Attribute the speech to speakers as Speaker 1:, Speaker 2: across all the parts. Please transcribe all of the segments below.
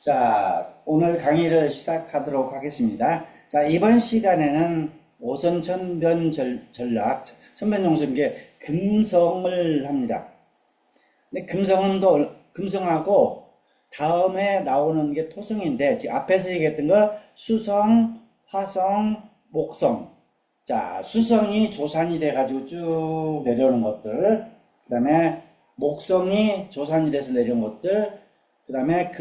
Speaker 1: 자, 오늘 강의를 시작하도록 하겠습니다. 자, 이번 시간에는 오선 천변 전략, 천변용수인 게 금성을 합니다. 근데 금성은 또 금성하고 다음에 나오는 게 토성인데, 지금 앞에서 얘기했던 거 수성, 화성, 목성. 자, 수성이 조산이 돼가지고 쭉 내려오는 것들, 그 다음에 목성이 조산이 돼서 내려온 것들, 그 다음에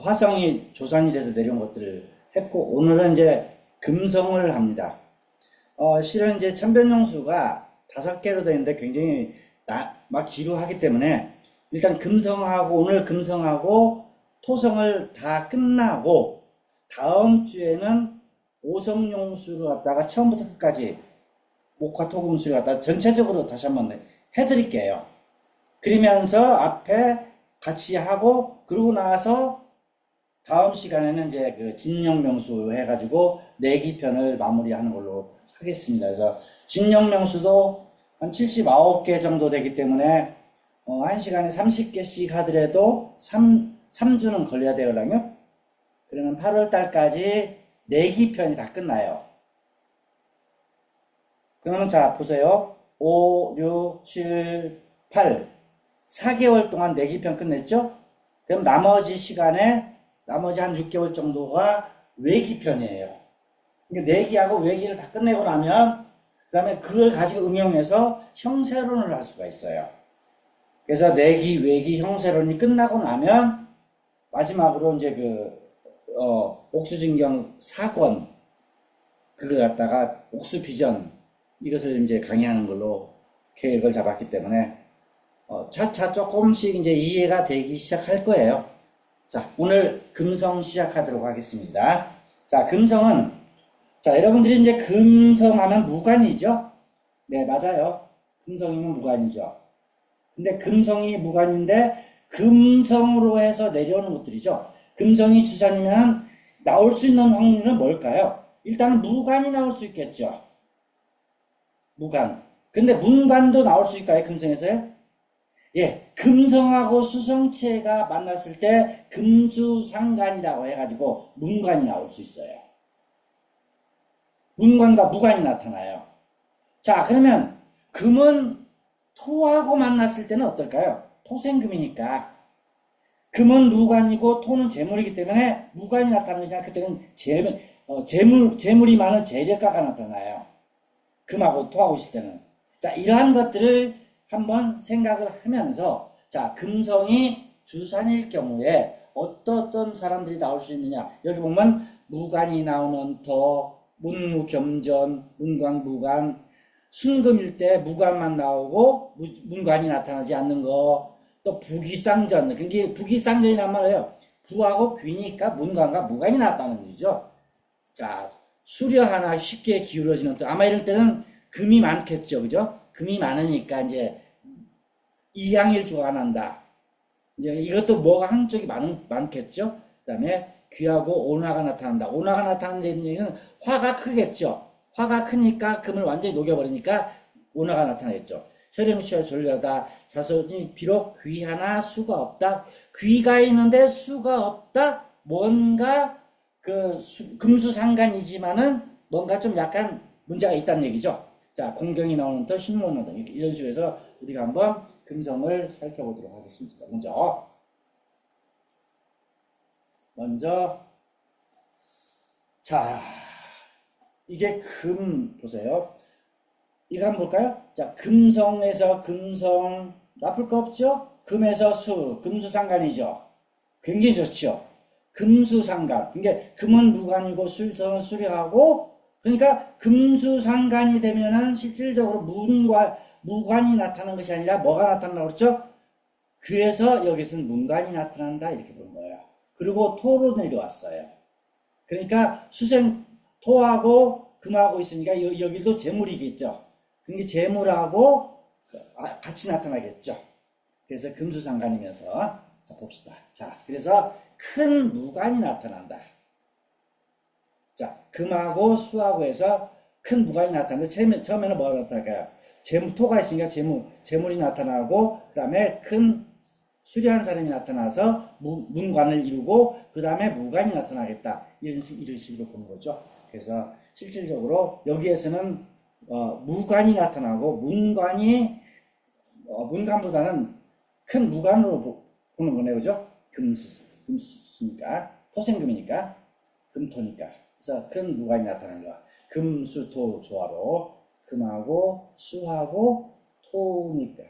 Speaker 1: 화성이 조산이 돼서 내려온 것들을 했고, 오늘은 이제 금성을 합니다. 실은 이제 천변용수가 5개로 되어 있는데 굉장히 막 지루하기 때문에 일단 오늘 금성하고 토성을 다 끝나고 다음 주에는 오성용수를 갖다가 처음부터 끝까지 목화토금수를 갖다가 전체적으로 다시 한번 해드릴게요. 그러면서 앞에 같이 하고, 그러고 나서 다음 시간에는 이제 그 진영명수 해가지고 내기편을 마무리하는 걸로 하겠습니다. 그래서 진영명수도 한 79개 정도 되기 때문에 1시간에 30개씩 하더라도 3주는 걸려야 되거든요. 그러면 8월 달까지 내기편이 다 끝나요. 그러면 자, 보세요. 5, 6, 7, 8. 4개월 동안 내기편 끝냈죠? 그럼 나머지 시간에, 나머지 한 6개월 정도가 외기편이에요. 그러니까 내기하고 외기를 다 끝내고 나면, 그 다음에 그걸 가지고 응용해서 형세론을 할 수가 있어요. 그래서 내기, 외기, 형세론이 끝나고 나면, 마지막으로 이제 옥수진경 4권, 그걸 갖다가 옥수비전, 이것을 이제 강의하는 걸로 계획을 잡았기 때문에, 차차 조금씩 이제 이해가 되기 시작할 거예요. 자, 오늘 금성 시작하도록 하겠습니다. 자, 금성은, 자, 여러분들이 이제 금성하면 무관이죠? 네, 맞아요. 금성이면 무관이죠. 근데 금성이 무관인데, 금성으로 해서 내려오는 것들이죠. 금성이 주산이면 나올 수 있는 확률은 뭘까요? 일단은 무관이 나올 수 있겠죠. 무관. 근데 문관도 나올 수 있을까요? 금성에서요? 예, 금성하고 수성체가 만났을 때 금수상관이라고 해가지고 문관이 나올 수 있어요. 문관과 무관이 나타나요. 자, 그러면 금은 토하고 만났을 때는 어떨까요? 토생금이니까. 금은 무관이고 토는 재물이기 때문에 무관이 나타나는 것이 아니라 그때는 재물이 많은 재력가가 나타나요. 금하고 토하고 있을 때는. 자, 이러한 것들을 한번 생각을 하면서, 자, 금성이 주산일 경우에 어떤 사람들이 나올 수 있느냐. 여기 보면 무관이 나오는 터, 문무겸전, 문관, 무관, 순금일 때 무관만 나오고 문관이 나타나지 않는 거, 또 부기쌍전, 그게 부기쌍전이란 말이에요. 부하고 귀니까 문관과 무관이 나왔다는 거죠. 자, 수려 하나 쉽게 기울어지는 또, 아마 이럴 때는 금이 많겠죠, 그죠? 금이 많으니까 이제 이양일주가 난다. 이제 이것도 뭐가 한쪽이 많겠죠? 그 다음에 귀하고 온화가 나타난다. 온화가 나타나는 얘기는 화가 크겠죠? 화가 크니까 금을 완전히 녹여버리니까 온화가 나타나겠죠. 혈행시와 졸려다 자손이 비록 귀하나 수가 없다. 귀가 있는데 수가 없다. 뭔가 금수상관이지만은 뭔가 좀 약간 문제가 있다는 얘기죠. 자, 공경이 나오는 터, 신모는 터, 이런 식으로 해서 우리가 한번 금성을 살펴보도록 하겠습니다. 먼저, 자, 이게 보세요. 이거 한번 볼까요? 자, 금성에서 금성, 나쁠 거 없죠? 금에서 금수상관이죠. 굉장히 좋죠. 금수상관. 그러니까 금은 무관이고 수성은 수려하고, 그러니까 금수상관이 되면은 실질적으로 무관이 나타나는 것이 아니라 뭐가 나타난다고 그랬죠? 그래서 여기서는 문관이 나타난다 이렇게 본 거예요. 그리고 토로 내려왔어요. 그러니까 토하고 금하고 있으니까 여기도 재물이겠죠. 그러니까 재물하고 같이 나타나겠죠. 그래서 금수상관이면서, 자, 봅시다. 자, 그래서 큰 무관이 나타난다. 자, 금하고 수하고 해서 큰 무관이 나타나는데, 처음에는 뭐가 나타날까요? 토가 있으니까 재물이 나타나고, 그 다음에 큰 수려한 사람이 나타나서 문관을 이루고 그 다음에 무관이 나타나겠다. 이런 식으로 보는 거죠. 그래서 실질적으로 여기에서는 무관이 나타나고 문관보다는 큰 무관으로 보는 거네요. 그죠? 금수니까 토생금이니까 금토니까. 그래서 큰 무관이 나타나는 거야. 금수토 조화로 금하고 수하고 토니까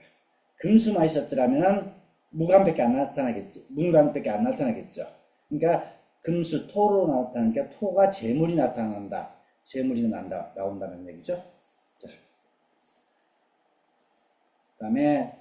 Speaker 1: 금수만 있었더라면은 무관밖에 안 나타나겠죠. 문관밖에 안 나타나겠죠. 그러니까 금수 토로 나타나니까 토가 재물이 나타난다. 재물이 나온다는 얘기죠. 자, 그다음에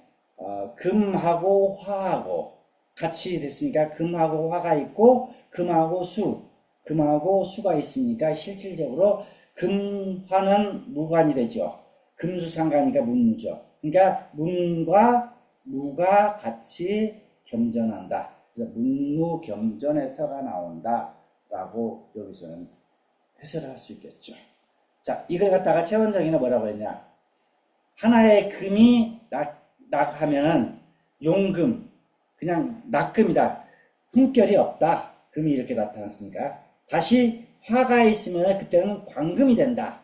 Speaker 1: 금하고 화하고 같이 됐으니까 금하고 화가 있고 금하고 수가 있으니까 실질적으로 금화는 무관이 되죠. 금수상관이니까 문무죠. 그러니까 문과 무가 같이 겸전한다. 그래서 문무겸전의 터가 나온다라고 여기서는 해설을 할 수 있겠죠. 자, 이걸 갖다가 최원정이는 뭐라고 했냐? 하나의 금이 낙하면은 용금, 그냥 낙금이다. 품결이 없다. 금이 이렇게 나타났으니까. 다시 화가 있으면 그때는 광금이 된다.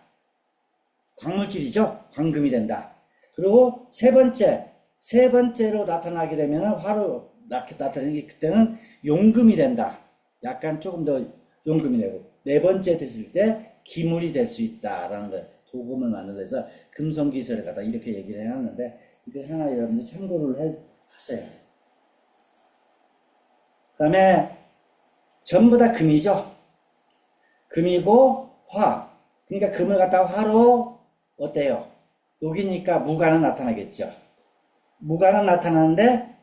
Speaker 1: 광물질이죠. 광금이 된다. 그리고 세 번째로 나타나게 되면 화로 나타나는 게 그때는 용금이 된다. 약간 조금 더 용금이 되고 네 번째 됐을 때 기물이 될 수 있다라는 거 도금을 만들어서 금성기설을 갖다 이렇게 얘기를 해놨는데 이거 하나 여러분들 참고를 하세요. 그 다음에 전부 다 금이죠. 금이고 화. 그러니까 금을 갖다가 화로 어때요? 녹이니까 무가는 나타나겠죠. 무가는 나타나는데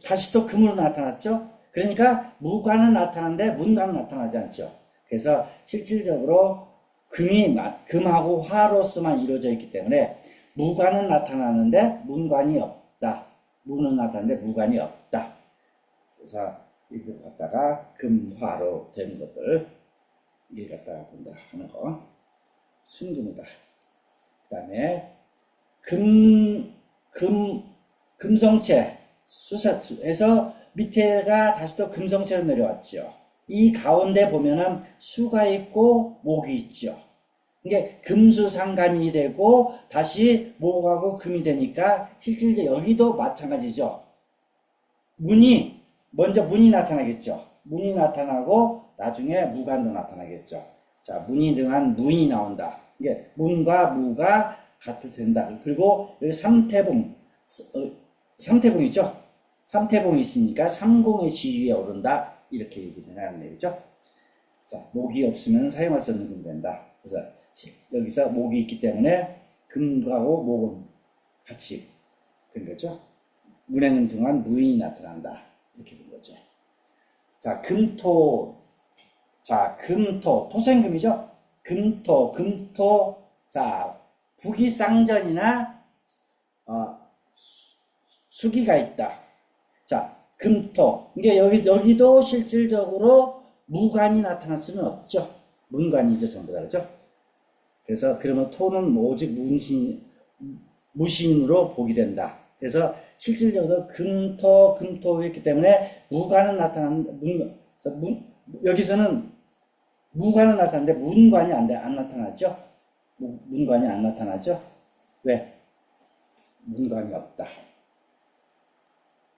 Speaker 1: 다시 또 금으로 나타났죠. 그러니까 무가는 나타나는데 문가는 나타나지 않죠. 그래서 실질적으로 금하고 화로서만 이루어져 있기 때문에 무관은 나타나는데 문관이 없다. 무는 나타나는데 무관이 없다. 그래서 이걸 갖다가 금화로 된 것들 이걸 갖다가 본다 하는 거 순금이다. 그 다음에 금성체 수사해서 밑에가 다시 또 금성체로 내려왔죠. 이 가운데 보면은 수가 있고 목이 있죠. 이게 금수상관이 되고 다시 목하고 금이 되니까 실질적으로 여기도 마찬가지죠. 먼저 문이 나타나겠죠. 문이 나타나고 나중에 무관도 나타나겠죠. 자, 문이 등한 문이 나온다. 이게 문과 무가 같이 된다. 그리고 여기 삼태봉 있죠. 삼태봉이 있으니까 삼공의 지위에 오른다. 이렇게 얘기를 하는 얘기죠. 자, 목이 없으면 사용할 수 없는 금이 된다. 그래서 여기서 목이 있기 때문에 금하고 목은 같이 된 거죠. 문에는 등한 무인이 나타난다. 이렇게 된 거죠. 자, 금토, 토생금이죠. 금토, 자, 부기쌍전이나 수기가 있다. 자, 금토. 이게 여기도 실질적으로 무관이 나타날 수는 없죠. 문관이죠, 전부 다. 그죠? 그래서 그러면 토는 오직 무신으로 보게 된다. 그래서 실질적으로 금토였기 때문에 무관은 여기서는 무관은 나타나는데 문관이 안 나타나죠. 문관이 안 나타나죠. 왜? 문관이 없다.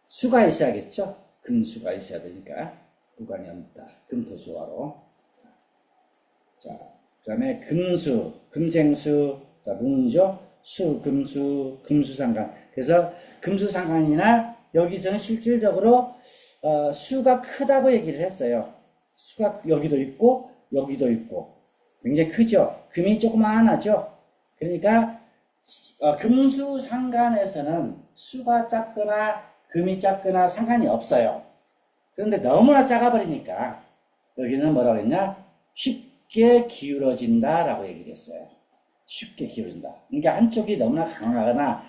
Speaker 1: 수가 있어야겠죠. 금수가 있어야 되니까 무관이 없다. 금토조화로. 자, 그 다음에 금생수, 자, 문이죠. 금수상관. 그래서 금수상관이나 여기서는 실질적으로 수가 크다고 얘기를 했어요. 수가 여기도 있고 굉장히 크죠. 금이 조그마하죠. 그러니까 금수상관에서는 수가 작거나 금이 작거나 상관이 없어요. 그런데 너무나 작아버리니까 여기는 뭐라고 했냐? 쉽게 기울어진다라고 얘기를 했어요. 쉽게 기울어진다. 그러니까 한쪽이 너무나 강하거나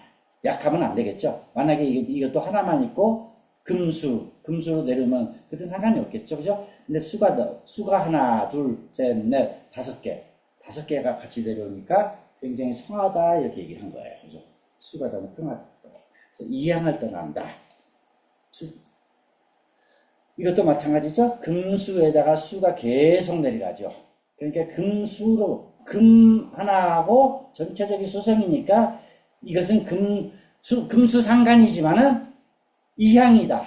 Speaker 1: 약하면 안 되겠죠. 만약에 이것도 하나만 있고 금수로 내려오면 그때 상관이 없겠죠. 그죠? 근데 수가 하나, 둘, 셋, 넷, 다섯 개가 같이 내려오니까 굉장히 성하다 이렇게 얘기를 한 거예요. 그죠? 수가 너무 크다. 그래서 이양을 떠난다. 이것도 마찬가지죠. 금수에다가 수가 계속 내려가죠. 그러니까 금수로 금 하나하고 전체적인 수성이니까 이것은 금수상간이지만은 이향이다.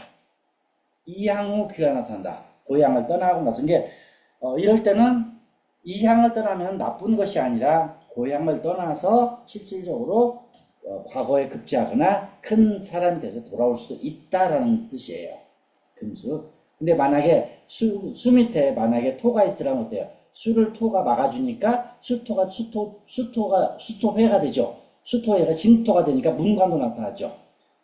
Speaker 1: 이향 후 귀가 나타난다. 고향을 떠나고 나서 이게 이럴 때는 이향을 떠나면 나쁜 것이 아니라 고향을 떠나서 실질적으로 과거에 급제하거나 큰 사람이 돼서 돌아올 수도 있다라는 뜻이에요. 금수. 근데 만약에 수 밑에 만약에 토가 있더라면 어때요? 수를 토가 막아주니까 수토회가 되죠. 수토회가 진토가 되니까 문관도 나타나죠.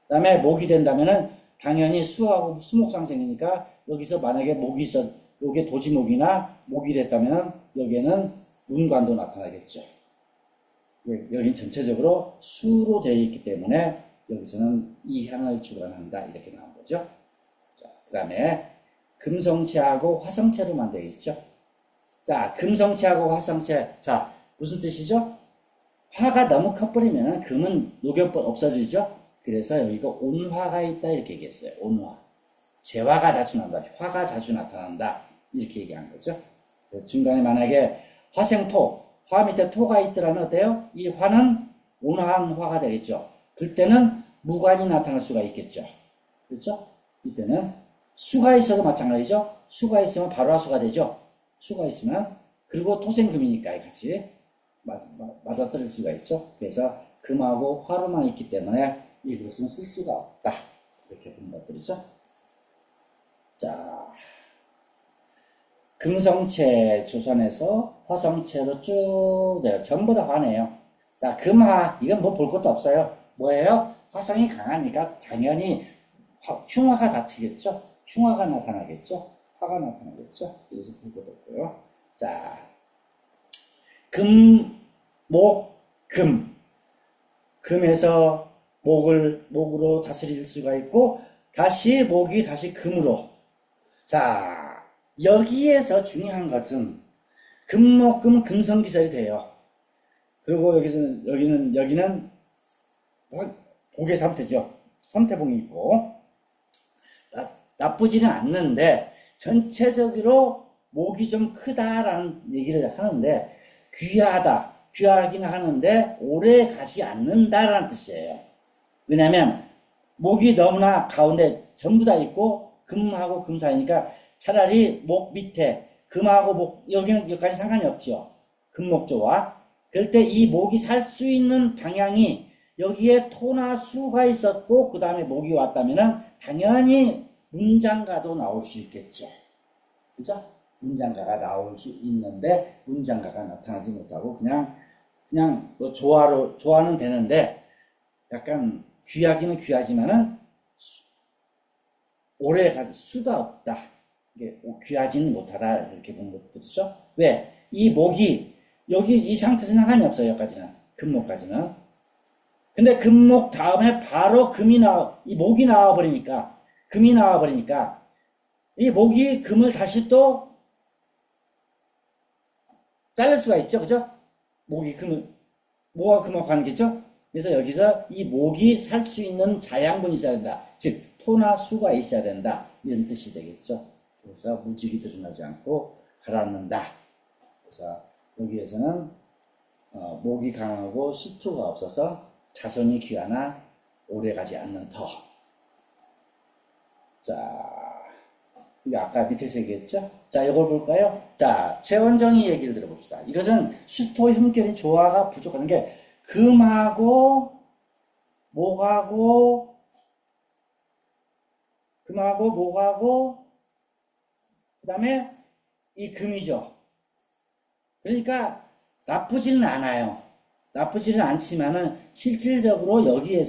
Speaker 1: 그 다음에 목이 된다면은 당연히 수하고 수목상생이니까 여기서 만약에 목이 있어, 요게 도지목이나 목이 됐다면 여기에는 문관도 나타나겠죠. 여기 전체적으로 수로 되어 있기 때문에 여기서는 이향을 주관한다 이렇게 나온 거죠. 자, 그 다음에 금성체하고 화성체로만 되어 있죠. 자, 금성체하고 화성체. 자, 무슨 뜻이죠? 화가 너무 커버리면 금은 없어지죠. 그래서 여기가 온화가 있다 이렇게 얘기했어요. 온화. 재화가 자주 난다. 화가 자주 나타난다. 이렇게 얘기한 거죠. 중간에 만약에 화생토, 화 밑에 토가 있더라면 어때요? 이 화는 온화한 화가 되겠죠. 그때는 무관이 나타날 수가 있겠죠. 그렇죠? 이때는 수가 있어도 마찬가지죠. 수가 있으면 바로 화수가 되죠. 수가 있으면. 그리고 토생금이니까 같이 맞아떨어질 수가 있죠. 그래서 금하고 화로만 있기 때문에 이것은 쓸 수가 없다. 이렇게 본 것들이죠. 자, 금성체 조선에서 화성체로 쭉 내려 전부 다 화네요. 자, 금화 이건 뭐 볼 것도 없어요. 뭐예요? 화성이 강하니까 당연히 흉화가 닥치겠죠. 흉화가 나타나겠죠. 화가 나타나겠죠. 그래서 볼 것도 없고요. 자, 금, 목, 금. 금에서 목으로 다스릴 수가 있고 다시 목이 다시 금으로. 자, 여기에서 중요한 것은 금목금 금성기설이 돼요. 그리고 여기는 복의 상태죠. 선태봉이 있고 나쁘지는 않는데 전체적으로 목이 좀 크다라는 얘기를 하는데 귀하기는 하는데 오래 가지 않는다라는 뜻이에요. 왜냐하면 목이 너무나 가운데 전부 다 있고 금하고 금 사이니까 차라리 목 밑에 금하고 목 여기까지 상관이 없죠. 금목조와. 그럴 때 이 목이 살 수 있는 방향이 여기에 토나 수가 있었고 그 다음에 목이 왔다면은 당연히 문장가도 나올 수 있겠죠. 그죠? 문장가가 나올 수 있는데 문장가가 나타나지 못하고 그냥 뭐 조화는 되는데 약간 귀하기는 귀하지만은 오래 갈 수가 없다. 이게 귀하지는 못하다 이렇게 본 것들이죠. 왜? 이 목이 여기 이 상태에서 상관이 없어요. 여기까지는 금목까지는. 근데 금목 다음에 바로 이 목이 나와버리니까 금이 나와버리니까 이 목이 금을 다시 또 자를 수가 있죠. 그죠? 목과 금하고 관계죠. 그래서 여기서 이 목이 살 수 있는 자양분이 있어야 된다. 즉 토나 수가 있어야 된다. 이런 뜻이 되겠죠. 그래서 무직이 드러나지 않고 가라앉는다. 그래서 여기에서는 목이 강하고 수토가 없어서 자손이 귀하나 오래가지 않는 터. 자, 이거 아까 밑에서 얘기했죠? 자, 이걸 볼까요? 자, 최원정의 얘기를 들어봅시다. 이것은 수토 흠결인 조화가 부족한 게 금하고 목하고 그 다음에 이 금이죠. 그러니까 나쁘지는 않아요. 나쁘지는 않지만은 실질적으로 여기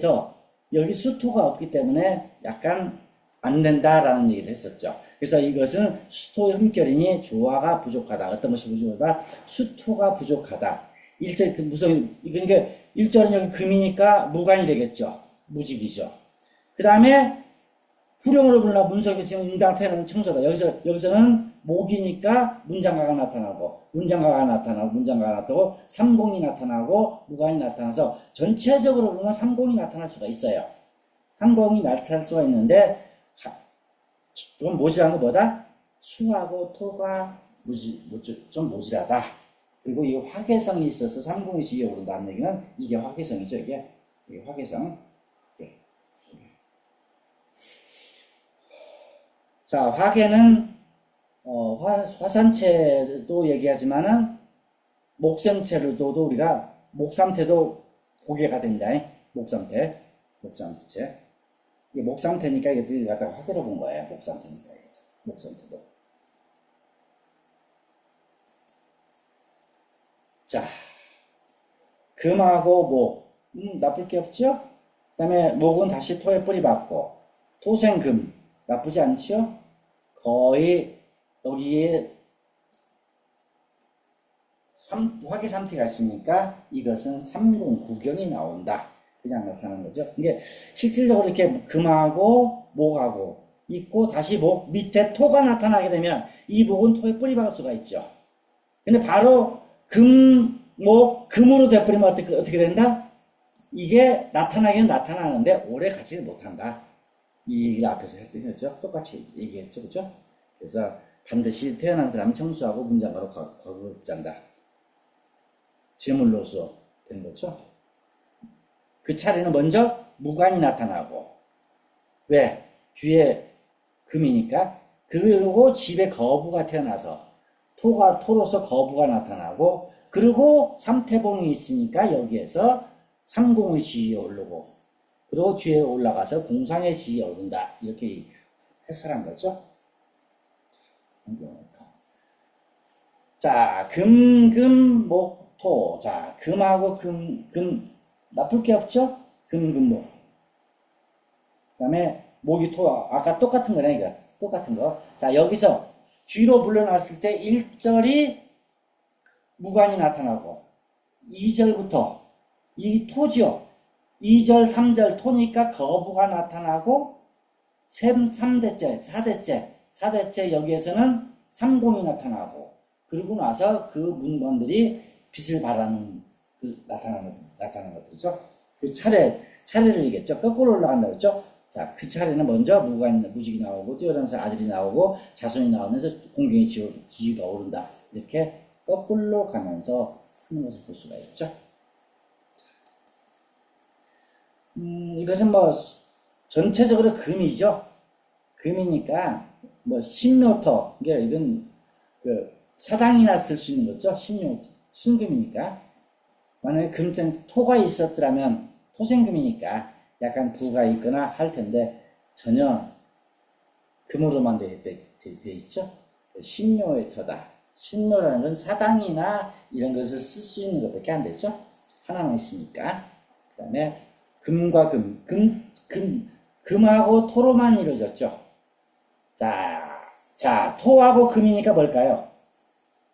Speaker 1: 수토가 없기 때문에 약간 안 된다라는 얘기를 했었죠. 그래서 이것은 수토 흠결이니 조화가 부족하다. 어떤 것이 부족하다? 수토가 부족하다. 그러니까 일절은 여기 금이니까 무관이 되겠죠. 무직이죠. 그 다음에 후령으로 불나 문석이 지금 인당태는 청소다. 여기서는 목이니까 문장가가 나타나고, 문장가가 나타나고, 삼공이 나타나고, 무관이 나타나서 전체적으로 보면 삼공이 나타날 수가 있어요. 삼공이 나타날 수가 있는데, 좀 모질한 거 뭐다? 수하고 토가 좀 모질하다. 그리고 이 화개성이 있어서 삼공의 지위에 오른다는 얘기는 이게 화개성이죠. 이게 화개성. 자, 화개는 화산체도 얘기하지만은 목성체로도 우리가 목상태도 고개가 된다. 목상태. 이게 목상태니까 이게 갖다가 화개로 본 거예요. 목상태니까. 목상태도. 자, 금하고 목. 나쁠 게 없죠? 그 다음에 목은 다시 토에 뿌리 박고, 토생금. 나쁘지 않죠? 거의 여기에 화계 상태가 있으니까 이것은 삼공구경이 나온다. 그냥 나타나는 거죠. 이게 실질적으로 이렇게 금하고 목하고 있고 다시 목 밑에 토가 나타나게 되면 이 목은 토에 뿌리 박을 수가 있죠. 근데 바로 금으로 돼버리면 어떻게 된다? 이게 나타나긴 나타나는데 오래 가지를 못한다. 이 얘기를 앞에서 했죠. 똑같이 얘기했죠. 그죠? 그래서 반드시 태어난 사람은 청수하고 문장가로 거급잔다. 제물로서 되는 거죠. 그 차례는 먼저 무관이 나타나고, 왜? 뒤에 금이니까. 그리고 집에 거부가 태어나서 토로서 거부가 나타나고, 그리고 삼태봉이 있으니까 여기에서 삼공의 지위에 오르고, 그리고 뒤에 올라가서 공상의 지위에 오른다. 이렇게 해설한 거죠. 자, 금목토. 자, 금하고 금 나쁠 게 없죠? 금목. 그 다음에 목이 토. 아까 똑같은 거네, 이거. 똑같은 거. 자, 여기서 뒤로 물러났을 때 1절이 무관이 나타나고, 2절부터 이 토지요. 2절, 3절 토니까 거부가 나타나고 3대째, 4대째 여기에서는 삼공이 나타나고 그러고 나서 그 문관들이 빛을 발하는 나타나는 것들이죠. 그 차례를 얘기했죠. 거꾸로 올라간다 그랬죠. 자, 그 차례는 먼저 무직이 나오고 뛰어난 아들이 나오고 자손이 나오면서 공경의 지위가 오른다. 이렇게 거꾸로 가면서 하는 것을 볼 수가 있죠. 이것은 전체적으로 금이죠. 금이니까, 신묘토, 이건, 사당이나 쓸 수 있는 거죠. 순금이니까. 만약에 토가 있었더라면, 토생금이니까 약간 부가 있거나 할 텐데, 전혀 금으로만 돼 있죠. 신묘의 터다. 신묘라는 건 사당이나 이런 것을 쓸 수 있는 것밖에 안 되죠. 하나만 있으니까. 그 다음에, 금과 금하고 토로만 이루어졌죠. 자, 토하고 금이니까 뭘까요?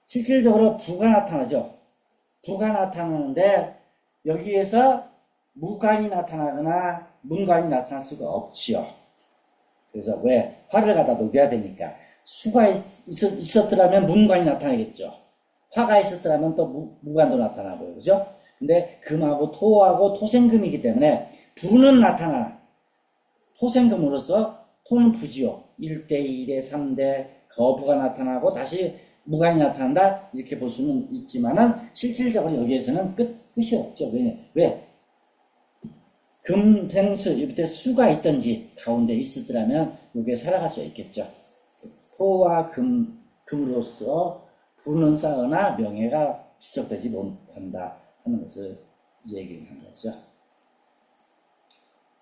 Speaker 1: 실질적으로 부가 나타나죠. 부가 나타나는데, 여기에서 무관이 나타나거나 문관이 나타날 수가 없지요. 그래서 왜? 화를 갖다 녹여야 되니까. 수가 있었더라면 문관이 나타나겠죠. 화가 있었더라면 또 무관도 나타나고요. 그죠? 근데 금하고 토하고 토생금이기 때문에 부는 나타나. 토생금으로서 토는 부지요. 1대, 2대, 3대 거부가 나타나고 다시 무관이 나타난다. 이렇게 볼 수는 있지만은 실질적으로 여기에서는 끝이 없죠. 왜? 금생수 밑에 수가 있든지 가운데 있었더라면 여기에 살아갈 수 있겠죠. 토와 금으로서 부는 쌓으나 명예가 지속되지 못한다 하는 것을 얘기를 한 거죠.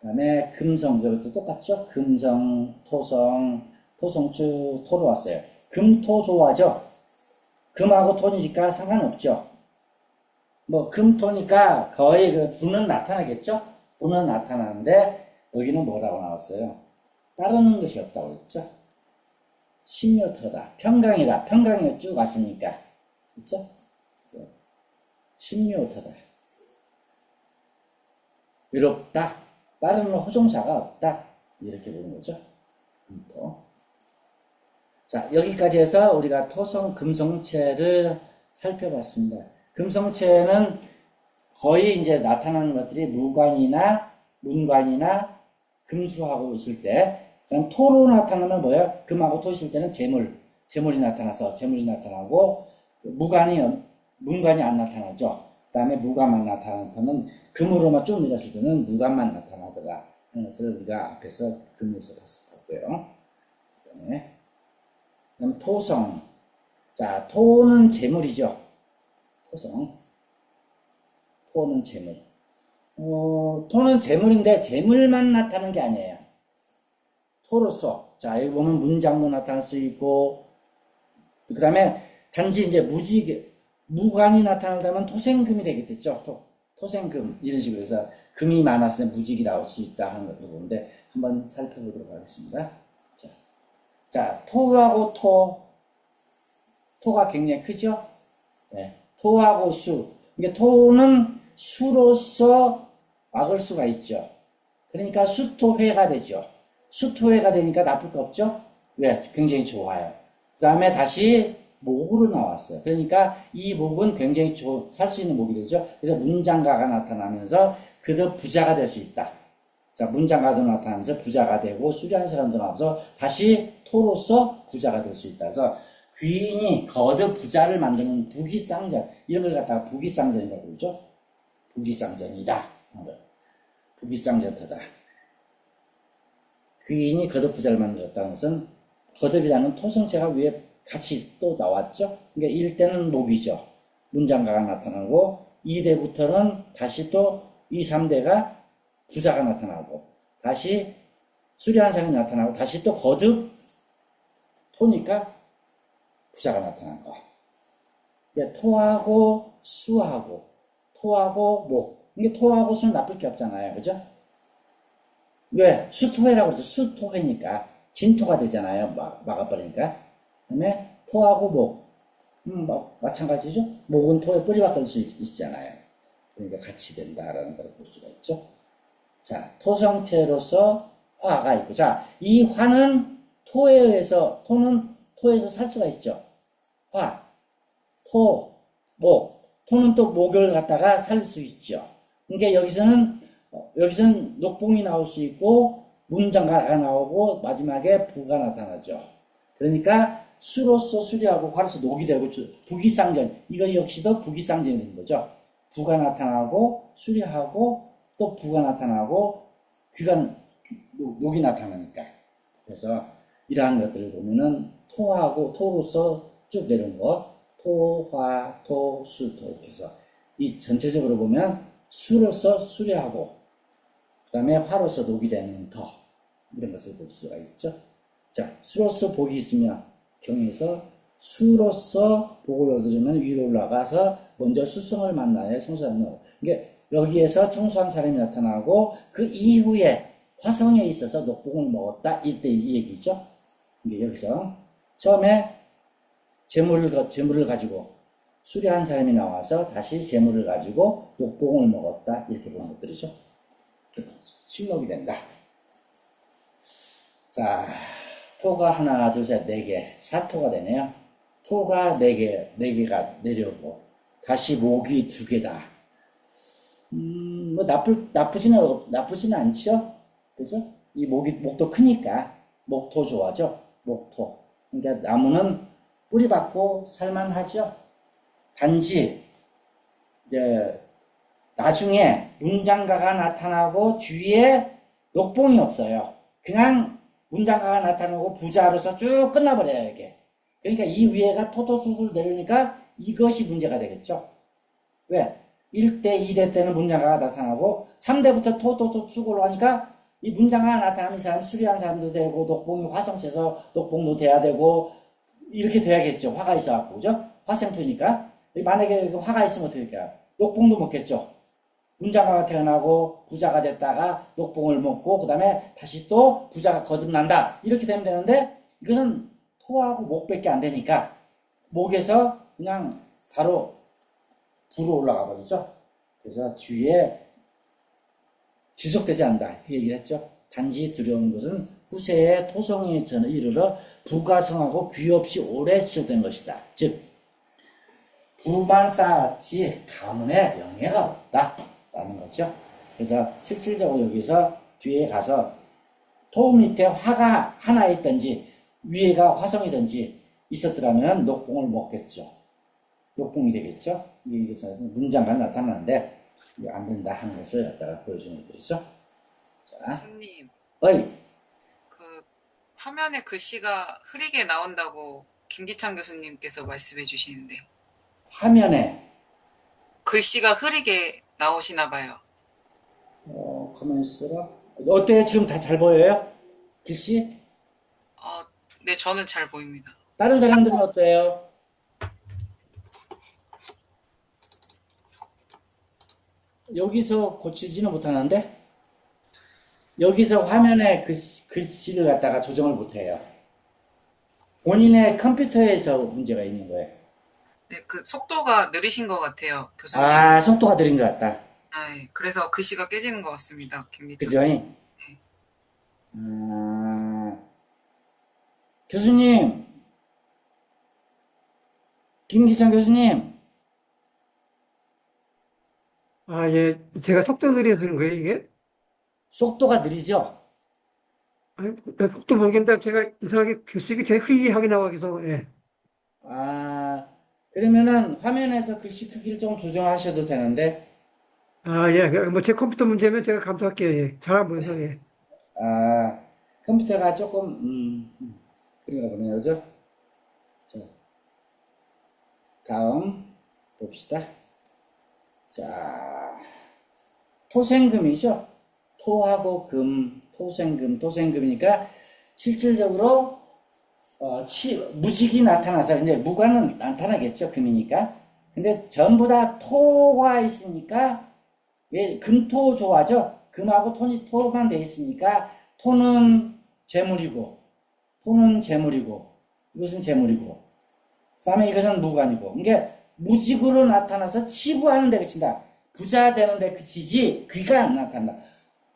Speaker 1: 그 다음에 금성, 이것도 똑같죠? 금성, 토성주, 토로 왔어요. 금토 좋아하죠? 금하고 토니까 상관없죠? 금토니까 거의 부는 나타나겠죠? 부는 나타나는데, 여기는 뭐라고 나왔어요? 따르는 것이 없다고 했죠? 신묘터다. 평강이다. 평강이 쭉 왔으니까. 그렇죠? 신묘터다. 외롭다. 따르는 호종사가 없다. 이렇게 보는 거죠. 금토. 자, 여기까지 해서 우리가 토성, 금성체를 살펴봤습니다. 금성체는 거의 이제 나타나는 것들이 무관이나 문관이나 금수하고 있을 때 그럼 토로 나타나면 뭐야? 금하고 토 있을 때는 재물이 나타나고, 문관이 안 나타나죠. 그 다음에 무관만 나타나는 터는 금으로만 쭉 밀었을 때는 무관만 나타나더라 하는 것을 우리가 앞에서 금에서 봤었고요. 그다음에 토성. 자, 토는 재물이죠. 토는 재물. 토는 재물인데 재물만 나타나는 게 아니에요. 토로서. 자, 여기 보면 문장도 나타날 수 있고, 그 다음에 단지 이제 무관이 나타나려면 토생금이 되겠죠. 토생금. 이런 식으로 해서 금이 많았으면 무직이 나올 수 있다 하는 것을 보는데 한번 살펴보도록 하겠습니다. 자, 토하고 토가 굉장히 크죠? 네. 토하고 수. 그러니까 토는 수로서 막을 수가 있죠. 그러니까 수토회가 되죠. 수토회가 되니까 나쁠 거 없죠? 왜? 굉장히 좋아요. 그 다음에 다시 목으로 나왔어요. 그러니까 이 목은 굉장히 살 수 있는 목이 되죠. 그래서 문장가가 나타나면서 그도 부자가 될 수 있다. 자, 문장가도 나타나면서 부자가 되고 수리한 사람도 나와서 다시 토로서 부자가 될 수 있다. 그래서 귀인이 거듭 부자를 만드는 부귀상전, 이런 걸 갖다가 부귀상전이라고 그러죠. 부귀상전이다. 부귀상전터다. 귀인이 거듭 부자를 만들었다는 것은 거듭이라는 토성체가 위에 같이 또 나왔죠. 그러니까 1대는 목이죠. 문장가가 나타나고 2대부터는 다시 또 2, 3대가 부자가 나타나고 다시 수리한 사람이 나타나고 다시 또 거듭 토니까 부자가 나타난 거. 그러니까 토하고 수하고 토하고 목. 이게 토하고 수는 나쁠 게 없잖아요. 그죠? 왜? 수토회라고 그러죠. 수토회니까 진토가 되잖아요. 막아버리니까. 그 다음에 토하고 목. 마찬가지죠. 목은 토에 뿌리박을 수 있잖아요. 그러니까 같이 된다라는 걸 볼 수가 있죠. 자, 토성체로서 화가 있고, 자, 이 화는 토에 의해서, 토는 토에서 살 수가 있죠. 화, 토, 목. 토는 또 목을 갖다가 살 수 있죠. 그러니까 여기서는 녹봉이 나올 수 있고, 문장가가 나오고, 마지막에 부가 나타나죠. 그러니까 수로서 수리하고 화로서 녹이 되고, 부귀상전. 이거 역시도 부귀상전이 되는 거죠. 부가 나타나고, 수리하고, 또 부가 나타나고, 녹이 나타나니까. 그래서 이러한 것들을 보면은 토로서 쭉 내려온 거, 토, 화, 토, 수, 토 이렇게 해서 이 전체적으로 보면 수로서 수리하고 그 다음에 화로서 녹이 되는 더 이런 것을 볼 수가 있죠. 자, 수로서 복이 있으면 경에서 수로서 복을 얻으려면 위로 올라가서 먼저 수성을 만나야 청소하는 거. 이게 여기에서 청소한 사람이 나타나고 그 이후에 화성에 있어서 녹봉을 먹었다 이때 이 얘기죠. 이게 여기서 처음에 재물을 가지고 수리한 사람이 나와서 다시 재물을 가지고 녹봉을 먹었다 이렇게 보는 것들이죠. 식록이 된다. 자, 토가 하나, 둘, 셋, 4개, 사토가 되네요. 토가 4개가 내려오고 다시 목이 2개다. 뭐 나쁘지는 않죠. 그죠? 이 목도 크니까 목토 좋아하죠. 목토. 그러니까 나무는 뿌리 받고 살만하죠. 단지 이제 나중에 문장가가 나타나고 뒤에 녹봉이 없어요. 그냥 문장가가 나타나고 부자로서 쭉 끝나버려요, 이게. 그러니까 이 위에가 토토토토 내려오니까 이것이 문제가 되겠죠. 왜? 1대, 2대 때는 문장가가 나타나고 3대부터 토토토 쭉 올라가니까 이 문장가가 나타나면 이 사람 수리한 사람도 되고 녹봉이 화성체에서 녹봉도 돼야 되고 이렇게 돼야겠죠. 화가 있어갖고, 그죠? 화생토니까. 만약에 화가 있으면 어떻게 될까요? 녹봉도 먹겠죠. 문장가가 태어나고 부자가 됐다가 녹봉을 먹고 그 다음에 다시 또 부자가 거듭난다. 이렇게 되면 되는데 이것은 토하고 목밖에 안 되니까 목에서 그냥 바로 부로 올라가 버리죠. 그래서 뒤에 지속되지 않는다. 그 얘기를 했죠. 단지 두려운 것은 후세의 토성에 이르러 부가 성하고 귀 없이 오래 지속된 것이다. 즉 부만 쌓았지 가문의 명예가 없다. 라는 거죠. 그래서 실질적으로 여기서 뒤에 가서 토 밑에 화가 하나 있든지 위에가 화성이든지 있었더라면 녹봉을 먹겠죠. 녹봉이 되겠죠. 이게 문장만 나타나는데 이게 안 된다 하는 것을 갖다가 보여주는 것들이죠. 자,
Speaker 2: 교수님,
Speaker 1: 어이,
Speaker 2: 그 화면에 글씨가 흐리게 나온다고 김기창 교수님께서 말씀해 주시는데
Speaker 1: 화면에
Speaker 2: 글씨가 흐리게 나오시나 봐요.
Speaker 1: 가만히 있어라. 어때요? 지금 다 잘 보여요? 글씨?
Speaker 2: 네, 저는 잘 보입니다.
Speaker 1: 다른 사람들은 어때요? 여기서 고치지는 못하는데 여기서 화면에 글씨를 갖다가 조정을 못해요. 본인의 컴퓨터에서 문제가 있는 거예요.
Speaker 2: 네, 그 속도가 느리신 것 같아요, 교수님.
Speaker 1: 아, 속도가 느린 것 같다.
Speaker 2: 네, 그래서 글씨가 깨지는 것 같습니다,
Speaker 1: 그죠?
Speaker 2: 김기창님. 네.
Speaker 1: 아, 교수님, 김기찬 교수님,
Speaker 3: 아, 예. 제가 속도 느려서 그런 거예요, 이게?
Speaker 1: 속도가 느리죠?
Speaker 3: 아니, 속도 모르겠는데 제가 이상하게 글씨가 되게 흐리하게 나와 계속, 예.
Speaker 1: 아, 그러면은 화면에서 글씨 크기를 좀 조정하셔도 되는데,
Speaker 3: 아, 예. 뭐 제 컴퓨터 문제면 제가 감수할게요, 예. 잘 안 보여서, 예.
Speaker 1: 아, 컴퓨터가 조금, 그런가 보네요. 그죠? 자, 다음 봅시다. 자, 토생금이죠? 토하고 금, 토생금, 토생금이니까 실질적으로 무직이 나타나서 이제 무관은 나타나겠죠. 금이니까. 근데 전부 다 토가 있으니까 왜 금토 조화죠. 금하고 토만 돼 있으니까 토는 재물이고 토는 재물이고 이것은 재물이고 그다음에 이것은 무관이고 이게 무직으로 나타나서 치부하는 데 그친다. 부자 되는 데 그치지 귀가 안 나타난다.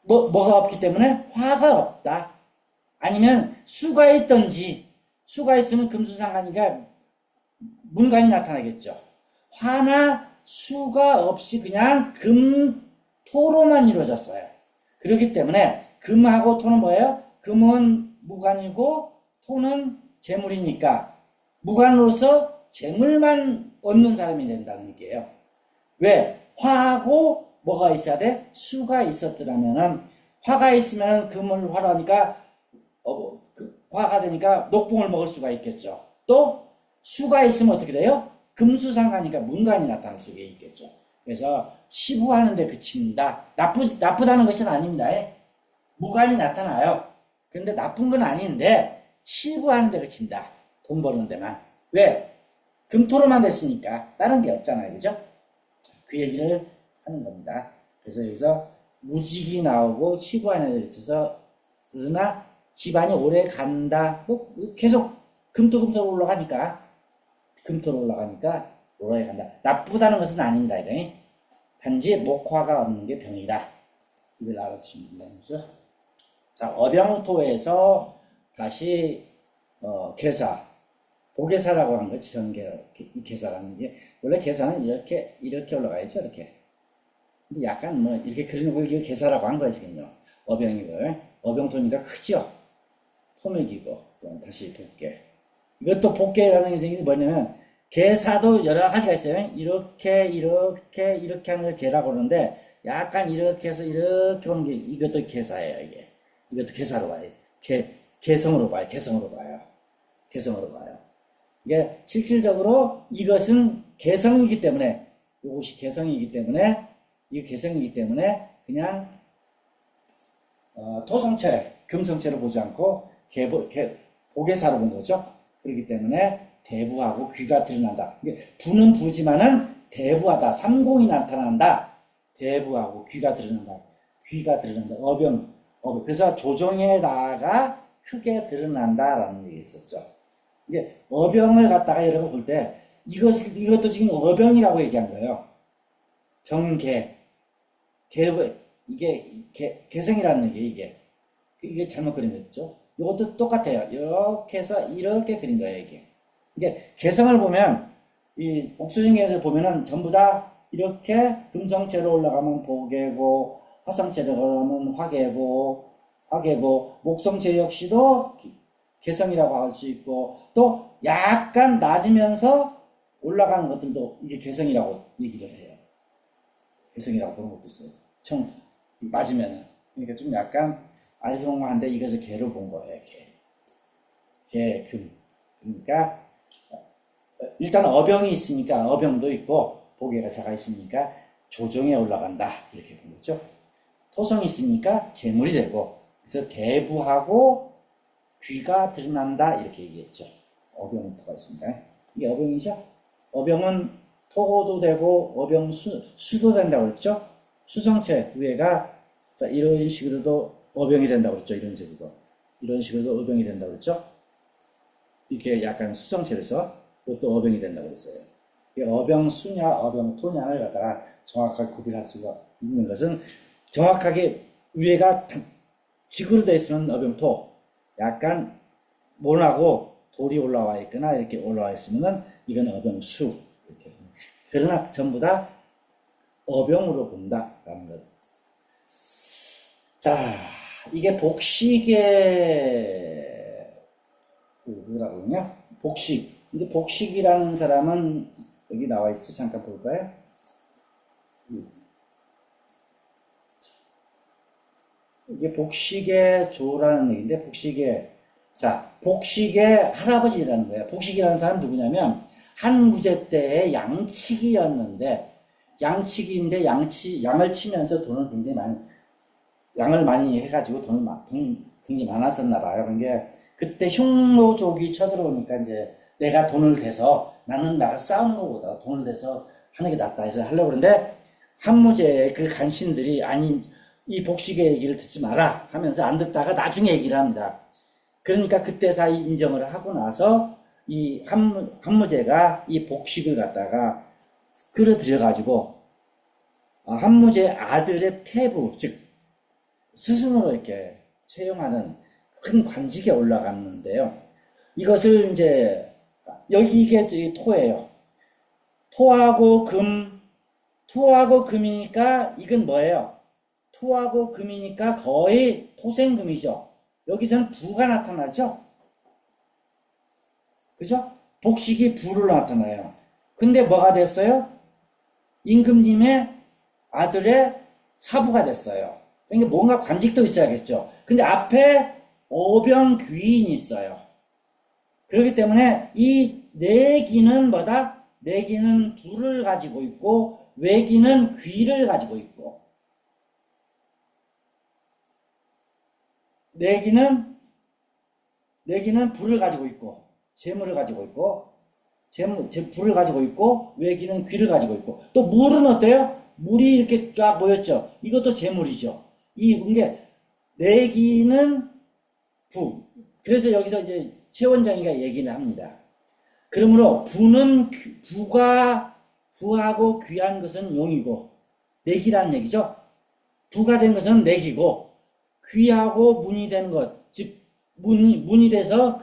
Speaker 1: 뭐가 없기 때문에 화가 없다. 아니면 수가 있든지 수가 있으면 금수상관이니까 문관이 나타나겠죠. 화나 수가 없이 그냥 금토로만 이루어졌어요. 그렇기 때문에 금하고 토는 뭐예요? 금은 무관이고 토는 재물이니까 무관으로서 재물만 얻는 사람이 된다는 얘기예요. 왜? 화하고 뭐가 있어야 돼? 수가 있었더라면은 화가 있으면 금을 화로 하니까 화가 되니까 녹봉을 먹을 수가 있겠죠. 또 수가 있으면 어떻게 돼요? 금수상하니까 문관이 나타날 수가 있겠죠. 그래서 치부하는 데 그친다. 나쁘다는 것은 아닙니다. 무관이 나타나요. 그런데 나쁜 건 아닌데 치부하는 데 그친다. 돈 버는 데만. 왜? 금토로만 됐으니까 다른 게 없잖아요. 그죠? 그 얘기를 하는 겁니다. 그래서 여기서 무직이 나오고 치부하는 데 그쳐서 그러나 집안이 오래 간다. 뭐 계속 금토금토로 올라가니까 금토로 올라가니까 오래 간다. 나쁘다는 것은 아닙니다. 이거. 단지 목화가 없는 게 병이다. 이걸 알아두시면 됩니다. 자, 어병토에서 다시 계사 보계사라고 하는 거 지성계 이 계사라는 게 원래 계사는 이렇게 올라가야죠. 이렇게. 근데 약간 뭐 이렇게 그리는 걸 이게 계사라고 한 거예요. 지금요. 어병이걸 어병토니까 크죠. 토맥이고 다시 복계. 이것도 복계라는 게 뭐냐면 계사도 여러 가지가 있어요. 이렇게 하는 걸 계라고 그러는데 약간 이렇게 해서 이렇게 오는 게 이것도 계사예요. 이것도 계사로 봐요. 개성으로 봐요. 개성으로 봐요. 개성으로 봐요. 이게 실질적으로 이것은 개성이기 때문에 이것이 개성이기 때문에 이게 개성이기 때문에 그냥 토성체, 금성체를 보지 않고 보계사로 본 거죠. 그렇기 때문에 대부하고 귀가 드러난다. 부는 부지만은 대부하다. 삼공이 나타난다. 대부하고 귀가 드러난다. 귀가 드러난다. 어병. 그래서 조정에다가 크게 드러난다라는 얘기 있었죠. 이게 어병을 갖다가 여러분 볼 때 이것도 지금 어병이라고 얘기한 거예요. 정계. 이게 개성이라는 게 이게 잘못 그린 거죠. 이것도 똑같아요. 이렇게 해서 이렇게 그린 거예요, 이게 개성을 보면 이 옥수진계에서 보면은 전부 다 이렇게 금성체로 올라가면 보계고 화성체로 올라가면 화계고 하계고, 목성체 역시도 개성이라고 할 수 있고, 또 약간 낮으면서 올라가는 것들도 이게 개성이라고 얘기를 해요. 개성이라고 보는 것도 있어요. 맞으면은. 그러니까 좀 약간 아리송한데 이것을 개로 본 거예요. 금. 그러니까 일단 어병이 있으니까 어병도 있고 보개가 자가 있으니까 조정에 올라간다 이렇게 본 거죠. 토성이 있으니까 재물이 되고 그래서 대부하고 귀가 드러난다 이렇게 얘기했죠. 어병토가 있습니다. 이게 어병이죠. 어병은 토도 되고 어병 수도 된다고 했죠. 수성체 위에가 자 이런 식으로도 어병이 된다고 했죠. 이런 식으로도 어병이 된다고 했죠. 이렇게 약간 수성체에서 그것도 어병이 된다고 했어요. 어병수냐 어병토냐를 갖다가 정확하게 구별할 수가 있는 것은 정확하게 위에가 직으로 되어 있으면 어병토, 약간 모나고 돌이 올라와 있거나 이렇게 올라와 있으면은 이건 어병수 이렇게. 그러나 전부 다 어병으로 본다라는 것. 자, 이게 복식의 뭐라고 그러냐? 복식. 이제 복식이라는 사람은 여기 나와 있죠. 잠깐 볼까요? 이게 복식의 조라는 얘기인데 복식의 할아버지라는 거예요. 복식이라는 사람은 누구냐면 한무제 때의 양치기였는데 양치기인데 양을 치면서 돈을 굉장히 양을 많이 해가지고 돈이 굉장히 많았었나 봐요. 그게 그때 흉노족이 쳐들어오니까 이제 내가 돈을 대서 나는 나가서 싸우는 것보다 돈을 대서 하는 게 낫다 해서 하려고 그러는데 한무제의 그 간신들이 아니 이 복식의 얘기를 듣지 마라 하면서 안 듣다가 나중에 얘기를 합니다. 그러니까 그때 사이 인정을 하고 나서 이 한무제가 이 복식을 갖다가 끌어들여가지고 한무제 아들의 태부 즉 스승으로 이렇게 채용하는 큰 관직에 올라갔는데요. 이것을 이제 여기 이게 토예요. 토하고 금이니까 이건 뭐예요? 토하고 금이니까 거의 토생금이죠. 여기서는 부가 나타나죠. 그죠? 복식이 부로 나타나요. 근데 뭐가 됐어요? 임금님의 아들의 사부가 됐어요. 그러니까 뭔가 관직도 있어야겠죠. 근데 앞에 어병귀인이 있어요. 그렇기 때문에 이 내기는 뭐다? 내기는 부를 가지고 있고 외기는 귀를 가지고 있고 내기는 불을 가지고 있고 재물을 가지고 있고 불을 가지고 있고 외기는 귀를 가지고 있고 또 물은 어때요? 물이 이렇게 쫙 모였죠. 이것도 재물이죠. 이게 내기는 부. 그래서 여기서 이제 최원장이가 얘기를 합니다. 그러므로 부하고 귀한 것은 용이고 내기라는 얘기죠. 부가 된 것은 내기고 귀하고 문이 된 것, 즉 문이 돼서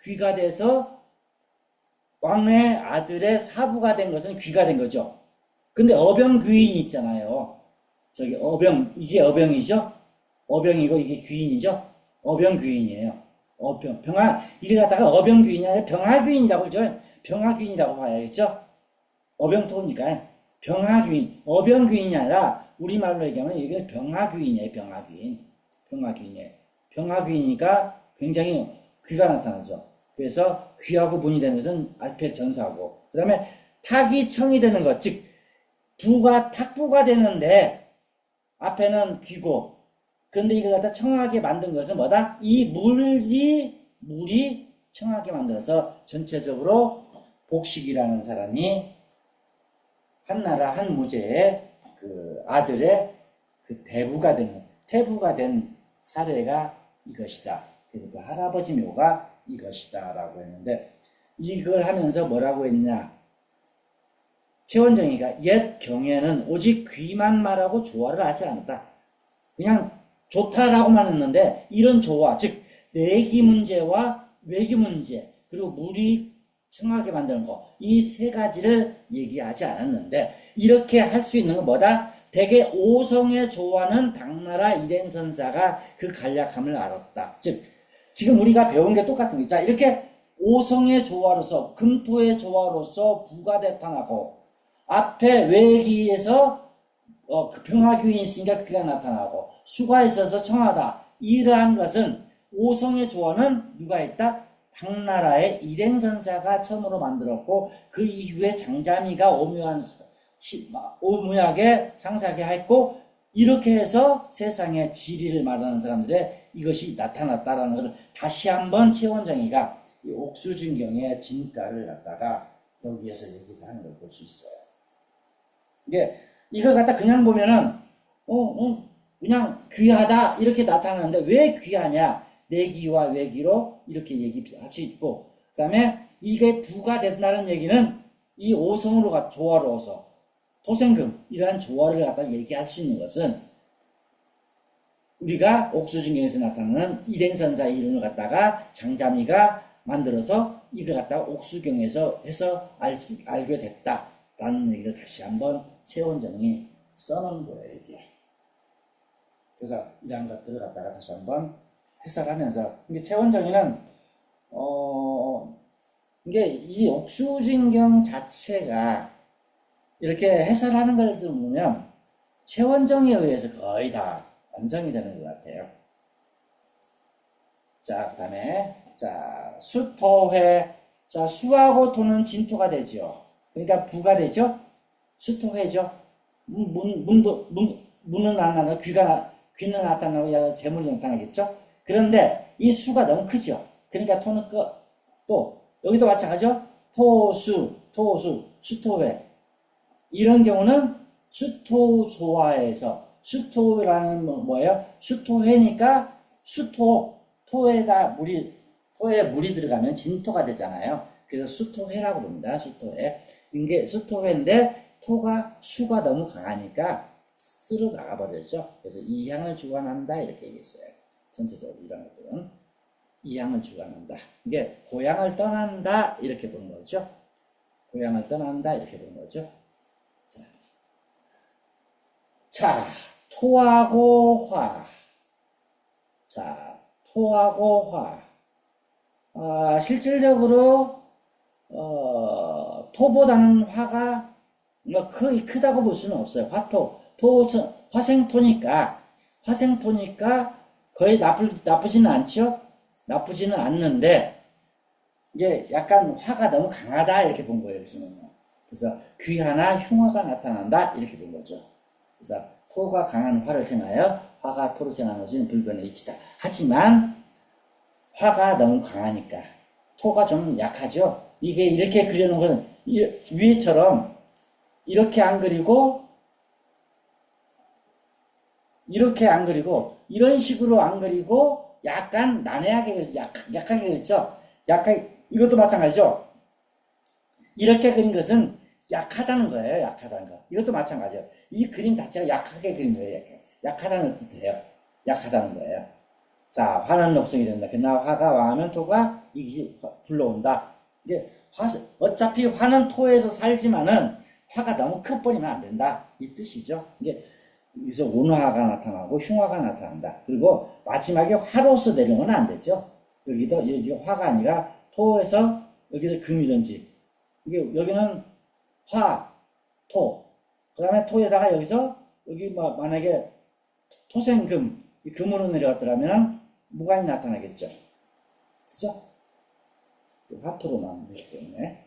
Speaker 1: 귀가 돼서 왕의 아들의 사부가 된 것은 귀가 된 거죠. 근데 어병귀인이 있잖아요. 저기 이게 어병이죠. 어병이고 이게 귀인이죠. 어병귀인이에요. 이래 갖다가 어병귀인이 아니라 병하귀인이라고 그러죠. 병하귀인이라고 봐야겠죠. 어병토니까 병하귀인, 어병귀인이 아니라 우리말로 얘기하면 이게 병하귀인이에요. 병하귀인이에요. 병하귀인이니까 굉장히 귀가 나타나죠. 그래서 귀하고 문이 되는 것은 앞에 전사하고 그 다음에 탁이 청이 되는 것, 즉 탁부가 되는데 앞에는 귀고 그런데 이걸 갖다 청하게 만든 것은 뭐다? 이 물이 청하게 만들어서 전체적으로 복식이라는 사람이 한나라 한무제의 그 아들의 그 태부가 된 사례가 이것이다. 그래서 그 할아버지 묘가 이것이다 라고 했는데 이걸 하면서 뭐라고 했냐? 최원정이가 옛 경에는 오직 귀만 말하고 조화를 하지 않았다. 그냥 좋다라고만 했는데 이런 조화, 즉 내기 문제와 외기 문제 그리고 물이 청하게 만드는 거 이 세 가지를 얘기하지 않았는데 이렇게 할 수 있는 건 뭐다? 대개 오성의 조화는 당나라 일행선사가 그 간략함을 알았다. 즉 지금 우리가 배운 게 똑같은 거. 자, 이렇게 오성의 조화로서 금토의 조화로서 부가 나타나고 앞에 외기에서 그 병화귀인이 있으니까 귀가 나타나고 수가 있어서 청하다. 이러한 것은 오성의 조화는 누가 있다? 당나라의 일행선사가 처음으로 만들었고 그 이후에 장자미가 오묘하게 상세하게 했고 이렇게 해서 세상의 지리를 말하는 사람들의 이것이 나타났다라는 것을 다시 한번 최원정이가 이 옥수진경의 진가를 갖다가 여기에서 얘기를 하는 걸 볼 수 있어요. 이게 이걸 갖다 그냥 보면은 그냥 귀하다 이렇게 나타나는데 왜 귀하냐? 내기와 외기로 이렇게 얘기할 수 있고 그 다음에 이게 부가 된다는 얘기는 이 오성으로 조화로워서 토생금 이러한 조화를 갖다 얘기할 수 있는 것은 우리가 옥수진경에서 나타나는 일행선사의 이름을 갖다가 장자미가 만들어서 이걸 갖다가 옥수경에서 해서 알게 됐다라는 얘기를 다시 한번 최원정이 써놓은 거예요, 이게. 그래서 이러한 것들을 갖다가 다시 한번 해석하면서 이게 최원정이는 이게 이 옥수진경 자체가 이렇게 해설하는 걸 보면 최원정에 의해서 거의 다 완성이 되는 것 같아요. 자, 그 다음에 자 수토회. 자, 수하고 토는 진토가 되죠. 그러니까 부가 되죠. 수토회죠. 문은 나타나고 귀는 나타나고 재물이 나타나겠죠. 그런데 이 수가 너무 크죠. 그러니까 토는 또 여기도 마찬가지죠. 토수, 수토회. 이런 경우는 수토조화에서 수토라는 뭐예요? 수토회니까 토에 물이 들어가면 진토가 되잖아요. 그래서 수토회라고 부릅니다. 수토회. 이게 수토회인데 수가 너무 강하니까 쓸어 나가 버렸죠. 그래서 이 향을 주관한다 이렇게 얘기했어요. 전체적으로 이런 것들은 이 향을 주관한다. 이게 고향을 떠난다 이렇게 보는 거죠. 고향을 떠난다 이렇게 보는 거죠. 자, 토하고 화. 자, 토하고 화. 실질적으로 토보다는 화가 뭐 크다고 볼 수는 없어요. 화생토니까 거의 나쁘지는 않죠. 나쁘지는 않는데 이게 약간 화가 너무 강하다 이렇게 본 거예요. 그래서 귀하나 흉화가 나타난다 이렇게 본 거죠. 그래서 토가 강한 화를 생하여 화가 토를 생하는 것은 불변의 이치다. 하지만 화가 너무 강하니까 토가 좀 약하죠. 이게 이렇게 그려놓은 것은 위에처럼 이렇게 안 그리고 이런 식으로 안 그리고 약간 난해하게 그렸죠. 약하게 그렸죠. 이것도 마찬가지죠. 이렇게 그린 것은 약하다는 거예요. 약하다는 거. 이것도 마찬가지예요. 이 그림 자체가 약하게 그린 거예요. 약하다는 뜻이에요. 약하다는 거예요. 자, 화는 녹성이 된다. 그러나 화가 왕하면 토가 이것이 불러온다. 이게 어차피 화는 토에서 살지만은 화가 너무 커버리면 안 된다. 이 뜻이죠. 이게 여기서 온화가 나타나고 흉화가 나타난다. 그리고 마지막에 화로서 내려오면 안 되죠. 여기 화가 아니라 토에서 여기서 금이든지 여기는 화, 토. 그 다음에 토에다가 여기 만약에 토생금, 금으로 내려왔더라면 무관이 나타나겠죠. 그죠? 화토로만 되기 때문에.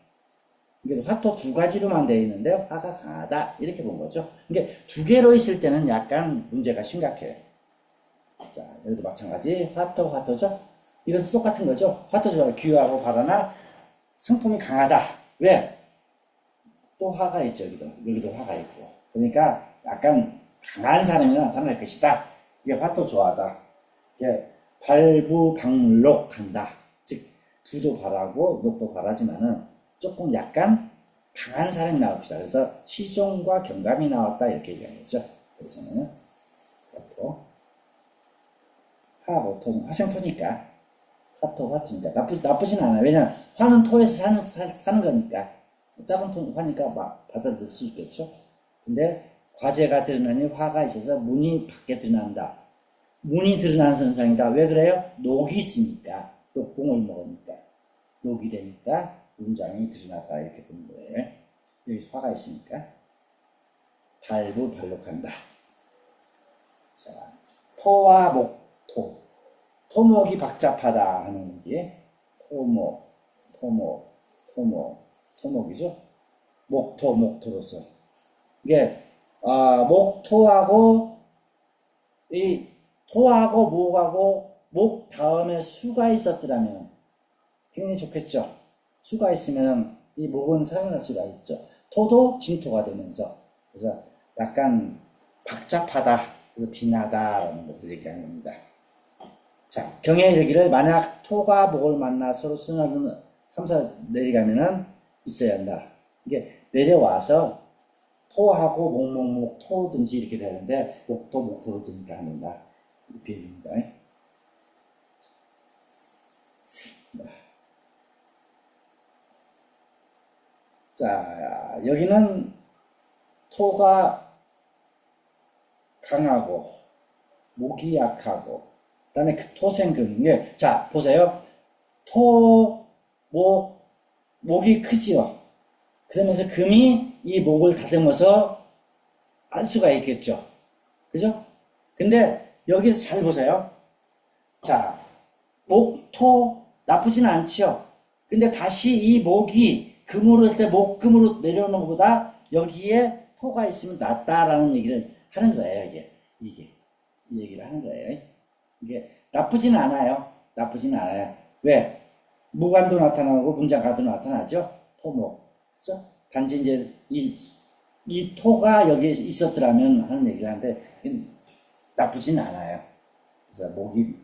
Speaker 1: 이게 화토 두 가지로만 되어 있는데 화가 강하다. 이렇게 본 거죠. 이게 두 개로 있을 때는 약간 문제가 심각해요. 자, 여기도 마찬가지. 화토죠? 이것도 똑같은 거죠. 화토죠. 귀하고 바라나 성품이 강하다. 왜? 또 화가 있죠. 여기도 화가 있고. 그러니까 약간 강한 사람이 나타날 것이다. 이게 화토 조화다. 이게 발부박록한다. 즉 부도 바라고 녹도 바라지만은 조금 약간 강한 사람이 나올 것이다. 그래서 시종과 경감이 나왔다 이렇게 얘기하는 거죠. 그래서는 화토, 화토는 화생토니까 화토니까 나쁘진 않아요. 왜냐면 화는 토에서 사는 거니까 작은 화니까 막 받아들일 수 있겠죠. 근데 과제가 드러나니 화가 있어서 문이 밖에 드러난다. 문이 드러난 선상이다. 왜 그래요? 녹이 있으니까. 녹봉을 먹으니까. 녹이 되니까 문장이 드러났다. 이렇게 보는 거예요. 여기서 화가 있으니까. 발부발록한다. 자, 토와 목토. 토목이 복잡하다 하는 게 토목이죠. 목토로서. 이게, 목토하고, 이 토하고 목하고 목 다음에 수가 있었더라면 굉장히 좋겠죠. 수가 있으면 이 목은 살아날 수가 있죠. 토도 진토가 되면서. 그래서 약간 복잡하다. 그래서 빈하다라는 것을 얘기하는 겁니다. 자, 경에 이르기를 만약 토가 목을 만나 서로 순환을 3사 내려가면은 있어야 한다. 이게 내려와서 토하고 목목목 토든지 이렇게 되는데 목토 목토로 되니까 안 된다. 이렇게 얘기입니다. 자, 여기는 토가 강하고 목이 약하고 그다음에 그 토생금. 예, 자 보세요. 목이 크지요. 그러면서 금이 이 목을 다듬어서 알 수가 있겠죠. 그죠? 근데 여기서 잘 보세요. 자, 목토 나쁘진 않죠. 근데 다시 이 목이 금으로 할 때 목금으로 내려오는 것보다 여기에 토가 있으면 낫다라는 얘기를 하는 거예요. 이게 이 얘기를 하는 거예요. 이게 나쁘진 않아요. 나쁘진 않아요. 왜? 무관도 나타나고 문장가도 나타나죠. 토목. 그죠? 단지 이제 이 토가 여기에 있었더라면 하는 얘기를 하는데 나쁘진 않아요. 그래서 목이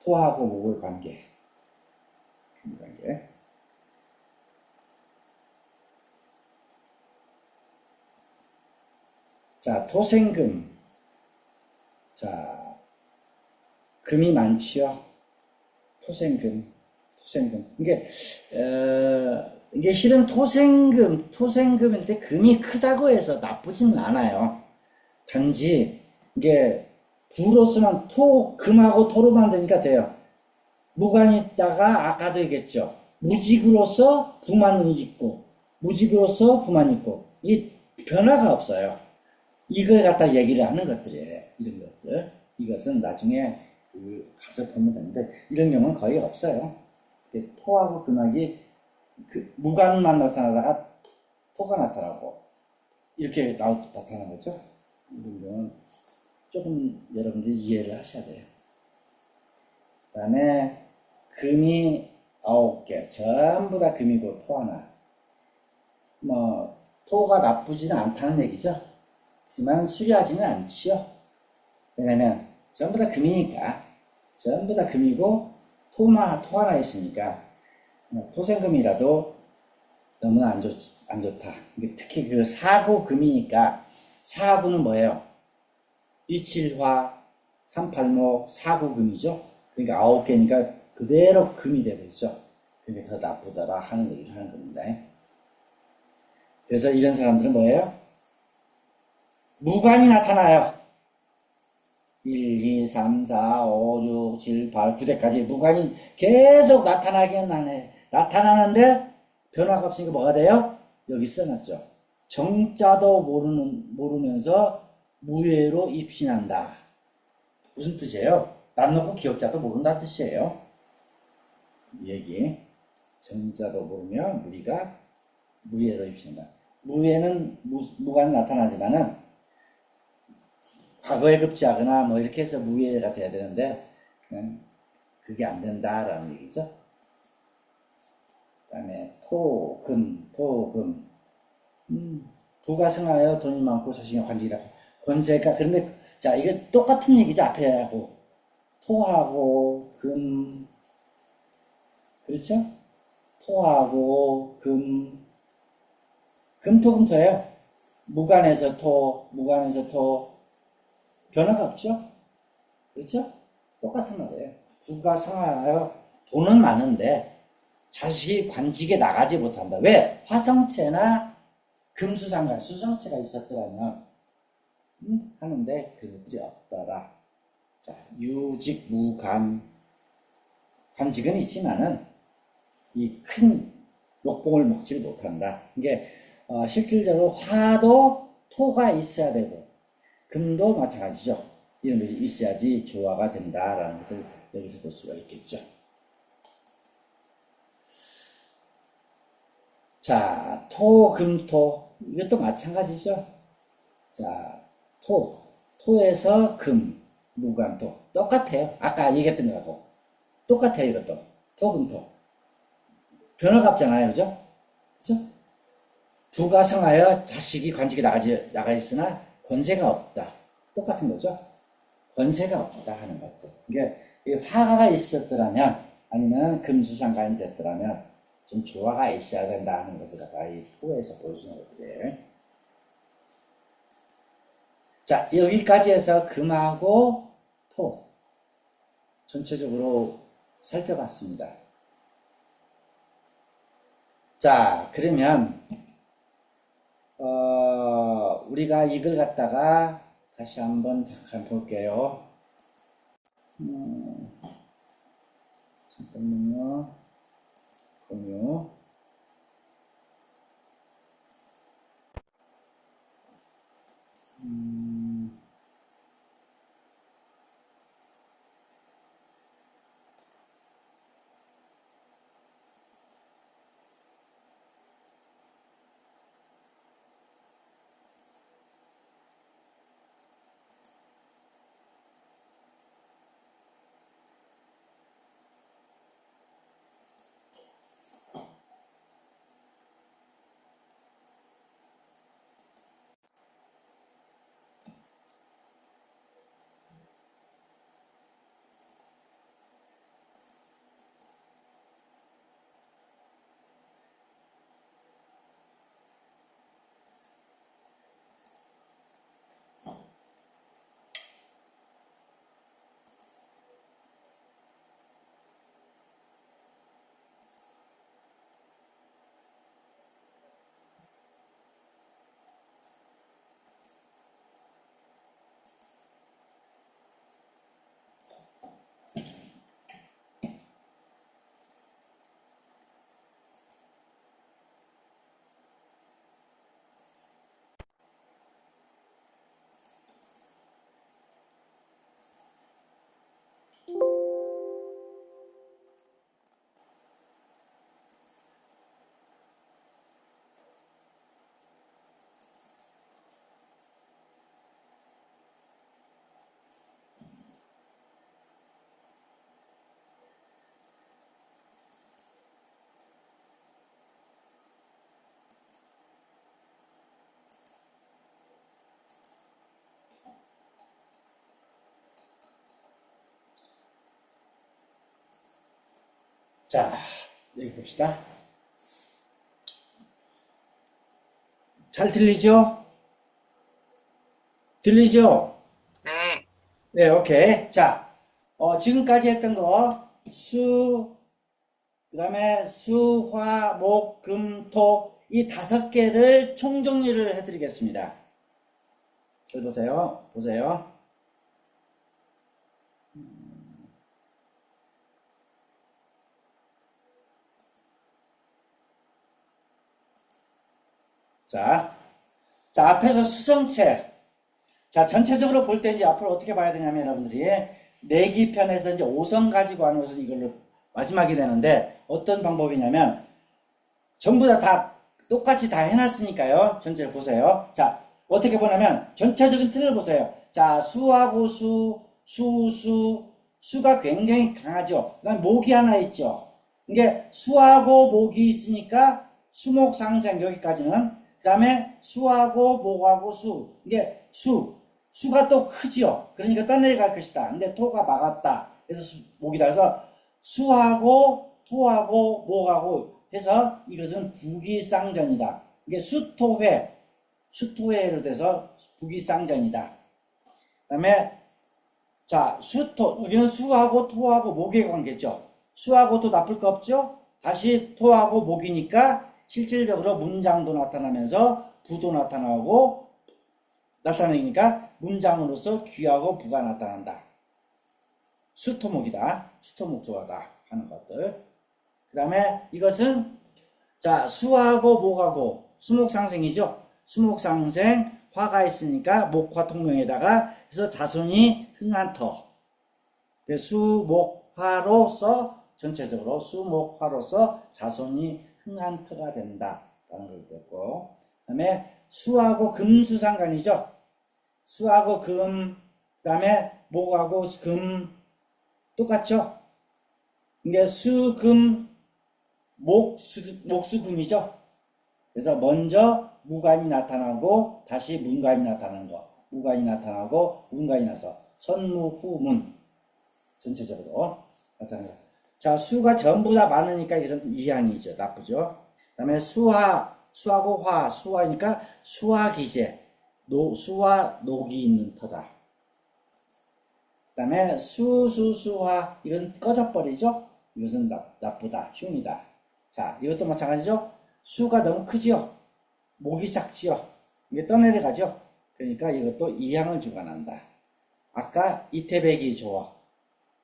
Speaker 1: 토하고 목의 관계. 자, 토생금. 자, 금이 많지요. 토생금. 이게 실은 토생금일 때 금이 크다고 해서 나쁘지는 않아요. 단지 이게 부로서만 금하고 토로만 되니까 돼요. 무관이 있다가 아까도 얘기했죠. 무직으로서 부만 있고 무직으로서 부만 있고 이 변화가 없어요. 이걸 갖다 얘기를 하는 것들이에요. 이런 것들. 이것은 나중에 가서 보면 되는데 이런 경우는 거의 없어요. 토하고 금하기 무관만 나타나다가 토가 나타나고 이렇게 나타나는 거죠. 이런 경우는 조금 여러분들이 이해를 하셔야 돼요. 그 다음에 금이 9개 전부 다 금이고 토 하나. 토가 나쁘지는 않다는 얘기죠. 하지만 수려하지는 않지요. 왜냐면 전부 다 금이니까. 전부 다 금이고 토 하나 있으니까 토생금이라도 너무나 안 좋다. 특히 그 사구 금이니까 사구는 뭐예요? 이칠화, 삼팔목, 사구금이죠. 그러니까 9개니까 그대로 금이 되겠죠. 그러니까 더 나쁘더라 하는 얘기를 하는 겁니다. 그래서 이런 사람들은 뭐예요? 무관이 나타나요. 1, 2, 3, 4, 5, 6, 7, 8, 9대까지 무관이 계속 나타나는데 변화가 없으니까 뭐가 돼요? 여기 써놨죠. 정자도 모르면서 무예로 입신한다. 무슨 뜻이에요? 난 놓고 기억자도 모른다는 뜻이에요. 이 얘기. 정자도 모르며 무리가 무예로 입신한다. 무예는 무관이 나타나지만은 과거에 급제하거나 이렇게 해서 무예가 돼야 되는데 그게 안 된다라는 얘기죠. 그 다음에 토금. 부가 승하여 돈이 많고 자신의 관직이라 권세가. 그런데 자, 이게 똑같은 얘기죠. 앞에 하고 토하고 금. 그렇죠? 토하고 금토예요. 무관에서 토 변화가 없죠? 그렇죠? 똑같은 말이에요. 부가 성하여 돈은 많은데 자식이 관직에 나가지 못한다. 왜? 화성체나 금수상관, 수성체가 있었더라면 하는데 그것들이 없더라. 자, 유직, 무관, 관직은 있지만은 이 큰 녹봉을 먹지를 못한다. 이게 실질적으로 화도 토가 있어야 되고 금도 마찬가지죠. 이런 것이 있어야지 조화가 된다라는 것을 여기서 볼 수가 있겠죠. 자, 토, 금, 토. 이것도 마찬가지죠. 자, 토에서 금, 무관토. 똑같아요. 아까 얘기했던 거하고. 똑같아요, 이것도. 토, 금, 토. 변화가 없잖아요, 그죠? 그죠? 부가 성하여 자식이 관직에 나가 있으나 권세가 없다. 똑같은 거죠? 권세가 없다 하는 것들. 이게 화가 있었더라면, 아니면 금수상관이 됐더라면, 좀 조화가 있어야 된다 하는 것을 갖다가 이 토에서 보여주는 것들이에요. 자, 여기까지 해서 금하고 토 전체적으로 살펴봤습니다. 자, 그러면 우리가 이걸 갖다가 다시 한번 잠깐 볼게요. 잠깐만요. 공유. 자, 여기 봅시다. 잘 들리죠? 들리죠?
Speaker 2: 네.
Speaker 1: 네, 오케이. 자, 지금까지 했던 거, 그 다음에 수, 화, 목, 금, 토, 이 5개를 총정리를 해드리겠습니다. 잘 보세요. 보세요. 자, 앞에서 수성체. 자, 전체적으로 볼 때 이제 앞으로 어떻게 봐야 되냐면 여러분들이 내기편에서 이제 5선 가지고 하는 것은 이걸로 마지막이 되는데 어떤 방법이냐면 전부 다 똑같이 다 해놨으니까요. 전체를 보세요. 자, 어떻게 보냐면 전체적인 틀을 보세요. 자, 수하고 수가 굉장히 강하죠. 그다음 목이 하나 있죠. 이게 수하고 목이 있으니까 수목상생 여기까지는. 그 다음에 수하고 목하고 이게 수가 또 크지요. 그러니까 떠내려갈 것이다. 근데 토가 막았다. 그래서 목이다. 그래서 수하고 토하고 목하고 해서 이것은 부기쌍전이다. 이게 수토회로 돼서 부기쌍전이다. 그 다음에 자, 여기는 수하고 토하고 목의 관계죠. 수하고 토 나쁠 거 없죠? 다시 토하고 목이니까 실질적으로 문장도 나타나면서 부도 나타나고 나타나니까 문장으로서 귀하고 부가 나타난다. 수토목이다. 수토목조하다 하는 것들. 그 다음에 이것은 자 수하고 목하고 수목상생이죠. 수목상생 화가 있으니까 목화 통명에다가 해서 자손이 흥한터. 수목화로서 전체적으로 수목화로서 자손이 흥한터가 된다라는 걸 듣고, 그다음에 수하고 금수상관이죠. 수하고 금, 그다음에 목하고 금 똑같죠. 이게 수금 목수금이죠. 그래서 먼저 무관이 나타나고 다시 문관이 나타나는 거. 무관이 나타나고 문관이 나서 선무후문 전체적으로 나타나는 거. 자, 수가 전부 다 많으니까 이것은 이항이죠. 나쁘죠. 그 다음에 수하고 수하니까 수하기재, 수와 녹이 있는 터다. 그 다음에 수화, 이건 꺼져버리죠. 이것은 나쁘다, 흉이다. 자, 이것도 마찬가지죠. 수가 너무 크지요. 목이 작지요. 이게 떠내려가죠. 그러니까 이것도 이항을 주관한다. 아까 이태백이 좋아.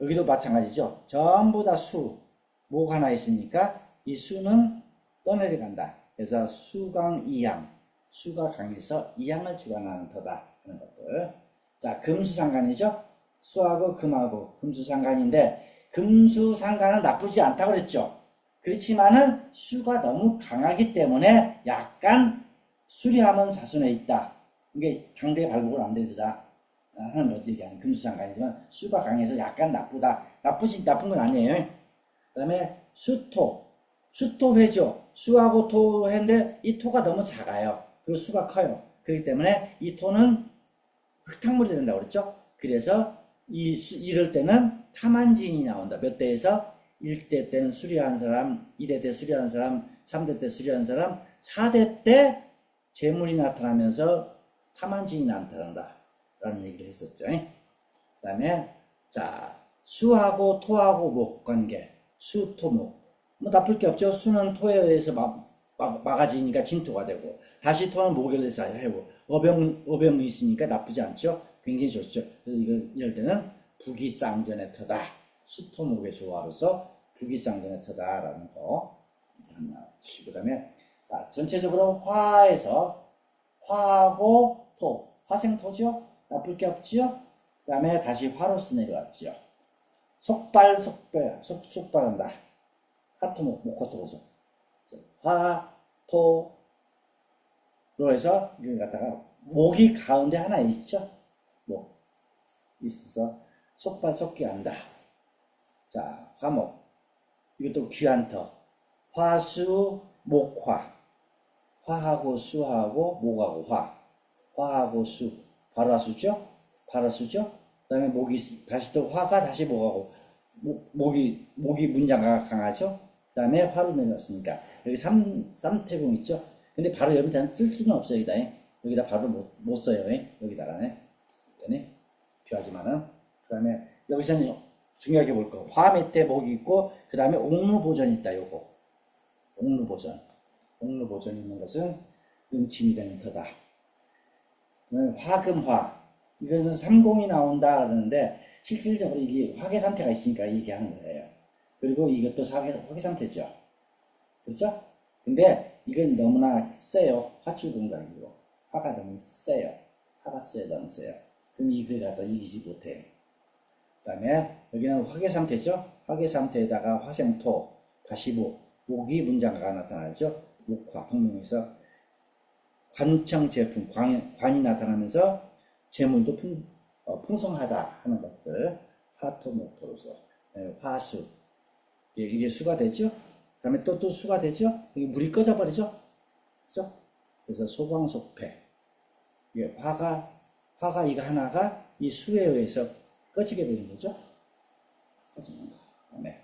Speaker 1: 여기도 마찬가지죠. 전부 다 목 하나 있으니까 이 수는 떠내려간다. 그래서 수강 이항, 수가 강해서 이항을 주관하는 터다 하는 것들. 자, 금수상관이죠. 수하고 금하고 금수상관인데 금수상관은 나쁘지 않다고 그랬죠. 그렇지만은 수가 너무 강하기 때문에 약간 수리하면 자손에 있다. 이게 당대 발목을 안 되다 하는 것 얘기하는 금수상관이지만 수가 강해서 약간 나쁘다. 나쁜 건 아니에요. 그 다음에 수토회죠. 수하고 토회인데 이 토가 너무 작아요. 그리고 수가 커요. 그렇기 때문에 이 토는 흙탕물이 된다고 그랬죠. 그래서 이럴 때는 탐한지인이 나온다. 몇 대에서 1대 때는 수리한 사람, 2대 때 수리한 사람, 3대 때 수리한 사람, 4대 때 재물이 나타나면서 탐한지인이 나타난다 라는 얘기를 했었죠. 그 다음에 자 수하고 토하고 목 관계, 수토목. 뭐 나쁠 게 없죠. 수는 토에 의해서 막아지니까 진토가 되고, 다시 토는 목에 의해서 해고, 어병이 있으니까 나쁘지 않죠. 굉장히 좋죠. 그래서 이럴 때는 부기쌍전의 터다. 수토목의 조화로서 부기쌍전의 터다라는 거 하나 주시고, 그 다음에 자 전체적으로 화에서 화하고 토, 화생토죠. 나쁠 게 없지요. 그 다음에 다시 화로서 내려왔지요. 속발한다. 화토목, 목화토로서 화, 토로 해서 이걸 갖다가 목이 가운데 하나 있죠. 목 있어서 속발속기한다. 자, 화목, 이것도 귀한 터. 화수 목화, 화하고 수하고 목하고 화하고 수, 발화수죠. 발화수죠. 그 다음에 목이 다시 또 화가 다시 목하고 목이 문장가 강하죠. 그 다음에 화로 내놨으니까 여기 삼태봉 있죠. 근데 바로 여기다 쓸 수는 없어요. 여기다 바로 못 써요. 여기다가네. 필요하지만은. 그 다음에 여기서는 중요하게 볼 거. 화 밑에 목이 있고, 그 다음에 옥루보전이 있다. 요거. 옥루보전. 옥루보전이 있는 것은 음침이 되는 터다. 화금화. 이것은 삼공이 나온다 그러는데, 실질적으로 이게 화계 상태가 있으니까 얘기하는 거예요. 그리고 이것도 화계 상태죠. 그렇죠? 근데 이건 너무나 세요. 화출공장이고. 화가 너무 세요. 화가 세요. 너무 세요. 그럼 이걸 갖다 이기지 못해요. 그 다음에 여기는 화계 상태죠. 화계 상태에다가 화생토, 다시 목이 문장가가 나타나죠. 목화, 통명에서 관청 제품, 관이 나타나면서 재물도 풍성하다 하는 것들. 화토, 목토로서. 화수. 이게 수가 되죠. 그 다음에 또 수가 되죠. 여기 물이 꺼져버리죠. 그죠? 그래서 소광속패. 이게 화가 이거 하나가 이 수에 의해서 꺼지게 되는 거죠. 꺼지는 거. 그다음에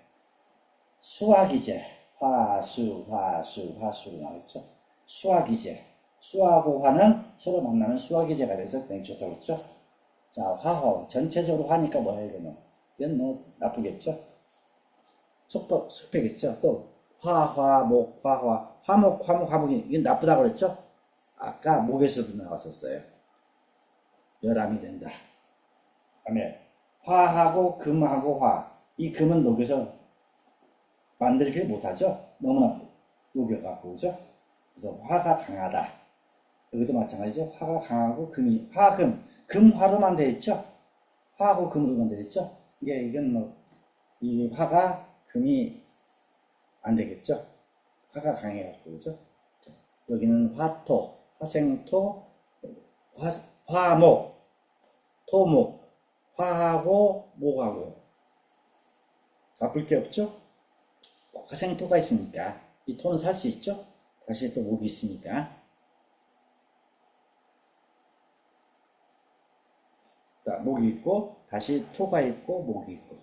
Speaker 1: 수화기제. 화수로 나왔죠. 수화기제. 수하고 화는 서로 만나면 수화기제가 돼서 굉장히 좋다고 했죠. 자, 화호. 전체적으로 화니까 뭐예요, 이거는? 이건 뭐 나쁘겠죠. 속패겠죠. 또 화목, 화목이 이건 나쁘다고 그랬죠. 아까 목에서도 나왔었어요. 열암이 된다. 그다음에 화하고 금하고 화. 이 금은 녹여서 만들지 못하죠. 너무나 녹여갖고, 그죠? 그래서 화가 강하다. 여기도 마찬가지죠. 화가 강하고 금이, 화금, 금화로만 되어 있죠. 화하고 금으로만 되어 있죠. 이건 뭐, 이 화가 금이 안 되겠죠. 화가 강해갖고, 그죠? 자, 여기는 화토, 화생토, 화목, 토목, 화하고 목하고. 나쁠 게 없죠? 화생토가 있으니까 이 토는 살 수 있죠? 다시 또 목이 있으니까. 자, 목이 있고 다시 토가 있고 목이 있고.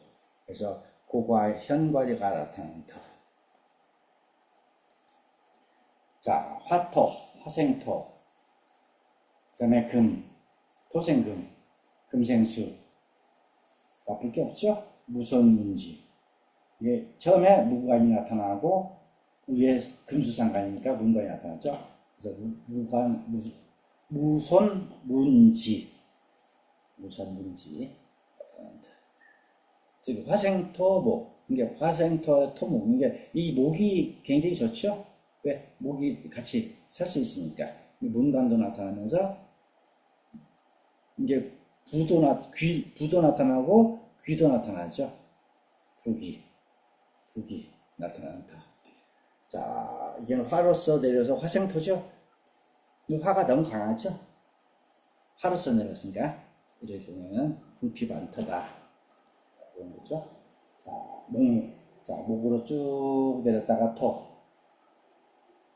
Speaker 1: 그래서 고과 현과가 나타나는 터. 자, 화토, 화생토, 그 다음에 금, 토생금, 금생수. 나쁠 게 없죠? 무선문지. 이게 처음에 무관이 나타나고 위에 금수상관이니까 문관이 나타나죠. 그래서 무손문지, 무손문지. 즉 화생토목. 이게 화생토 토목. 이게 이 목이 굉장히 좋죠. 왜? 목이 같이 살 수 있으니까. 문관도 나타나면서 이게 부도 나타나고 귀도 나타나죠. 부기 나타난다. 자, 이게 화로서 내려서 화생토죠. 이 화가 너무 강하죠. 화로서 내렸으니까 이렇게 보면은 불피 반터다. 그런 거죠. 자, 목으로 쭉 내렸다가 토.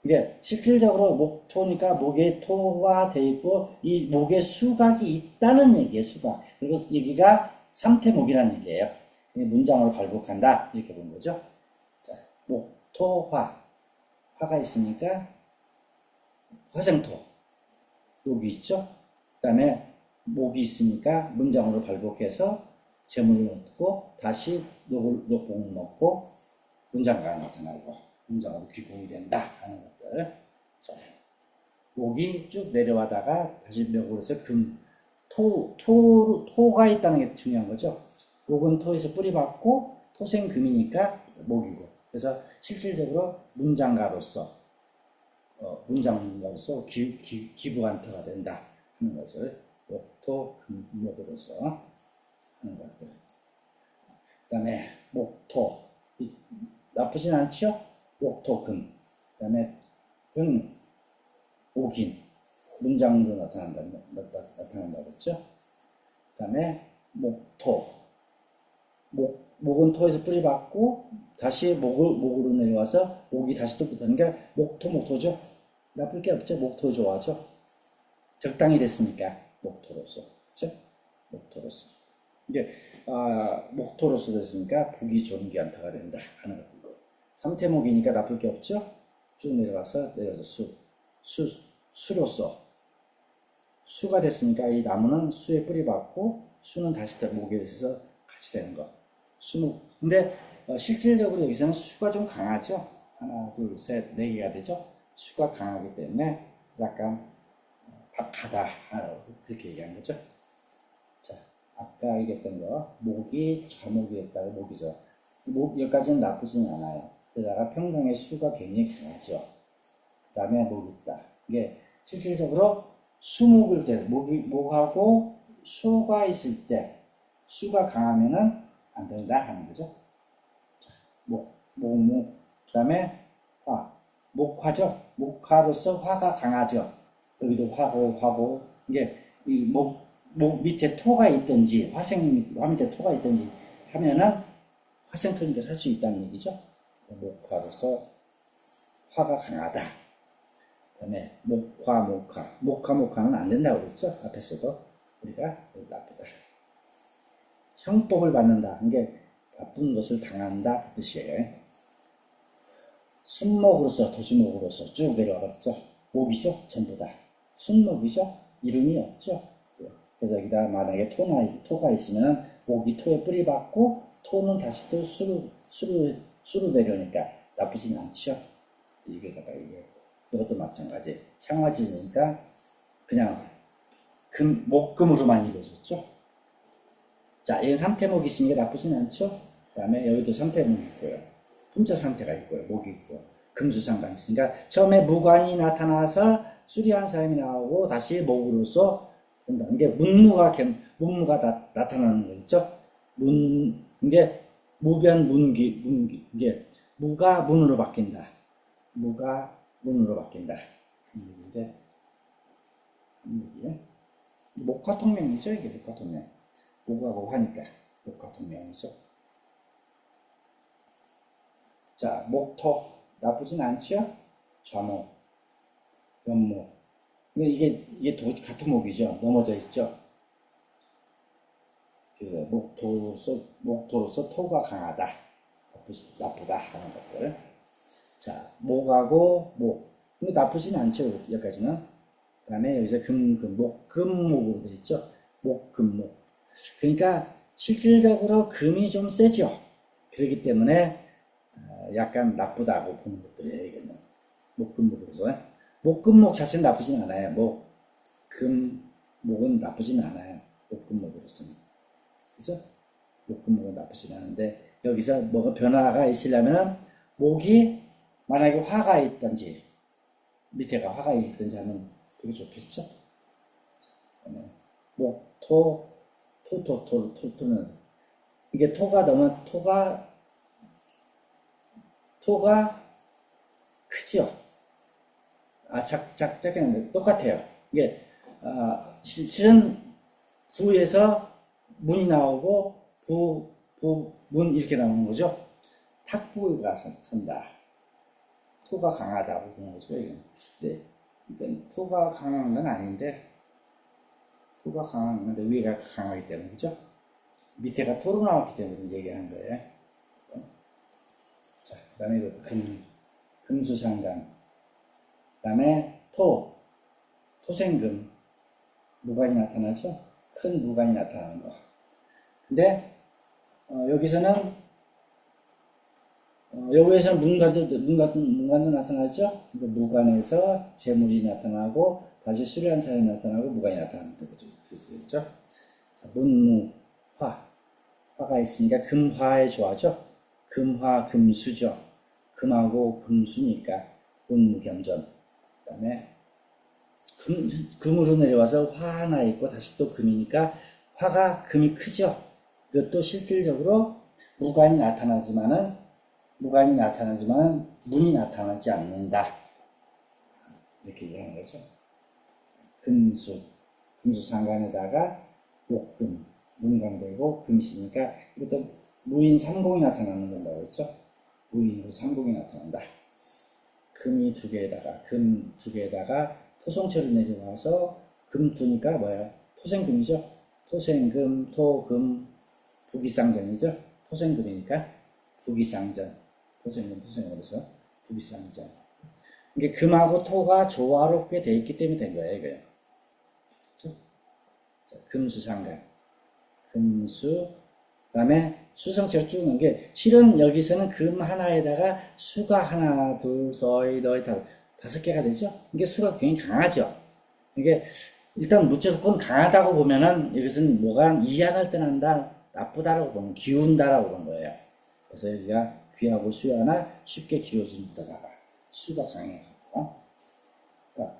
Speaker 1: 이게 실질적으로 목토니까 목에 토가 돼 있고 이 목에 수각이 있다는 얘기예요. 수각. 그리고 여기가 삼태목이라는 얘기예요. 문장으로 발복한다 이렇게 보는 거죠. 자, 목토화. 화가 있으니까 화생토. 목이 있죠. 그 다음에 목이 있으니까 문장으로 발복해서 재물을 얻고 다시 녹공을 먹고 문장가가 나타나고 문장으로 귀공이 된다 하는 것들. 자, 목이 쭉 내려가다가 다시 멱으로서 토가 있다는 게 중요한 거죠. 목은 토에서 뿌리받고 토생금이니까 목이고. 그래서 실질적으로 문장가로서 기부안터가 된다 하는 것을 목토 금목으로서 하는 것들. 그 다음에 목토 나쁘진 않죠? 목토 금. 그 다음에 옥인 문장으로 나타난다 그랬죠? 그 다음에 목토. 목은 토에서 뿌리받고 다시 목으로 내려와서 목이 다시 또 붙는 게 목토죠. 나쁠 게 없죠. 목토 좋아하죠. 적당히 됐으니까 목토로서, 그렇죠? 목토로서. 이게 목토로서 됐으니까 북이 좋은 게 안타가 된다 하는 것들고. 삼태목이니까 나쁠 게 없죠. 쭉 내려와서 수로서 수가 됐으니까 이 나무는 수에 뿌리받고 수는 다시 또 목에 있어서 같이 되는 거. 수목. 근데 실질적으로 여기서는 수가 좀 강하죠. 하나, 둘, 셋, 네 개가 되죠. 수가 강하기 때문에 약간 박하다 그렇게 얘기한 거죠. 자, 아까 얘기했던 거 목이 좌목이 됐다고 목이죠. 여기까지는 나쁘지는 않아요. 그러다가 평강의 수가 굉장히 강하죠. 그 다음에 목이 있다. 이게 실질적으로 수목을 때 목하고 수가 있을 때 수가 강하면은 안 된다 하는 거죠. 자, 그 다음에 화, 목화죠. 목화로서 화가 강하죠. 여기도 화고, 이게 이 목 밑에 토가 있든지, 화 밑에 토가 있든지 하면은 화생토니까 살 수 있다는 얘기죠. 목화로서 화가 강하다. 그 다음에 목화는 안 된다고 그랬죠. 앞에서도 우리가 나쁘다. 형법을 받는다. 이게 나쁜 것을 당한다 그 뜻이에요. 순목으로서 도지목으로서 쭉 내려와봤죠. 목이죠. 전부 다. 순목이죠. 이름이 없죠. 그래서 여기다 만약에 토가 있으면 목이 토에 뿌리받고 토는 다시 또 수로 내려오니까 나쁘진 않죠. 이것도 마찬가지. 향화지니까 그냥 목금으로만 이루어졌죠. 자, 여기 삼태목이 있으니까 나쁘진 않죠. 그 다음에 여기도 삼태목이 있고요. 품자 삼태가 있고요. 목이 있고. 금수상관이 있으니까 처음에 무관이 나타나서 수리한 사람이 나오고 다시 목으로서 된다는 게 문무가 나타나는 거겠죠. 이게 무변 문기, 이게 무가 문으로 바뀐다. 무가 문으로 바뀐다. 이게 목화통명이죠. 이게 목화통명. 목하고 화니까 목화통명이죠. 자, 목토 나쁘진 않죠? 좌목, 연목. 근데 이게 같은 목이죠. 넘어져 있죠. 그 목토로서 토가 강하다, 나쁘다 하는 것들. 자, 목하고 목. 근데 나쁘진 않죠. 여기까지는. 그 다음에 여기서 금목으로 되어 있죠. 목금목. 그러니까 실질적으로 금이 좀 세죠. 그렇기 때문에 약간 나쁘다고 보는 것들이에요. 이거는 목금목으로서. 목금목 자체는 나쁘진 않아요. 목은 나쁘진 않아요. 목금목으로서는. 그죠? 목금목은 나쁘진 않은데 여기서 뭐가 변화가 있으려면 목이 만약에 화가 있든지 밑에가 화가 있든지 하면 되게 좋겠죠? 토는 이게 토가 크죠? 작게 하는데 똑같아요. 이게, 실은 부에서 문이 나오고, 문 이렇게 나오는 거죠. 탁부가 산다. 토가 강하다고 보는 거죠. 근데, 이건 토가 강한 건 아닌데, 토가 강한 건데, 위가 강하기 때문에, 그죠? 밑에가 토로 나왔기 때문에 얘기하는 거예요. 자, 그 다음에 금수상관. 그 다음에 토생금. 무관이 나타나죠? 큰 무관이 나타나는 거. 근데, 여기서는, 여기에서는 문관도 나타나죠? 그래서 무관에서 재물이 나타나고, 다시 수려한 사람이 나타나고, 무관이 나타나는 거죠. 자, 화가 있으니까 금화에 좋아하죠? 금화, 금수죠. 금하고 금수니까, 문무경전. 그 다음에, 금으로 내려와서 화 하나 있고, 다시 또 금이니까, 금이 크죠? 이것도 실질적으로 무관이 나타나지만은 문이 나타나지 않는다. 이렇게 얘기하는 거죠. 금수상관에다가 목금, 문관되고 금이시니까 이것도 무인 삼공이 나타나는 건다고 했죠. 무인으로 삼공이 나타난다. 금 두 개에다가 토성철이 내려와서 금토니까 뭐야? 토생금이죠. 토생금, 토금, 부기상전이죠. 토생금이니까 부기상전. 토생금으로서 부기상전. 이게 금하고 토가 조화롭게 되어 있기 때문에 된 거예요, 이거요. 그렇죠? 자, 금수상관. 금수, 그 다음에 수성체를 쭉 넣은 게, 실은 여기서는 금 하나에다가 수가 하나, 둘, 서이, 너희, 다섯 개가 되죠? 이게 수가 굉장히 강하죠? 이게, 일단 무조건 강하다고 보면은, 여기서는 뭐가 이양을 떠난다, 나쁘다라고 보면, 기운다라고 보는 거예요. 그래서 여기가 귀하고 수하나 쉽게 기울어진다다가, 수가 강해요. 그러니까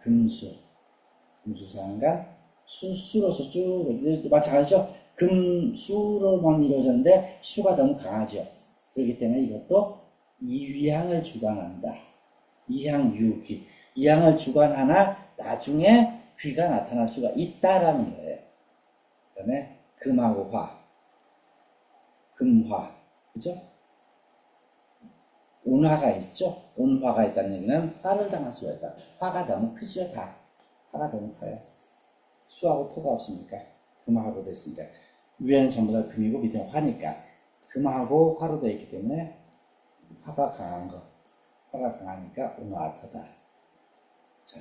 Speaker 1: 금수상관, 수로서 쭉, 마찬가지죠? 금수로만 이루어졌는데 수가 너무 강하죠. 그렇기 때문에 이것도 이위향을 주관한다. 이향유귀. 이향을 주관하나 나중에 귀가 나타날 수가 있다라는 거예요. 그 다음에 금하고 화. 금화. 그죠? 온화가 있죠? 온화가 있다는 얘기는 화를 당할 수가 있다. 화가 너무 크죠, 다. 화가 너무 커요. 수하고 토가 없으니까. 금하고 됐으니까. 위에는 전부 다 금이고 밑에는 화니까. 금하고 화로 되어 있기 때문에 화가 강한 거. 화가 강하니까 온화하다. 자,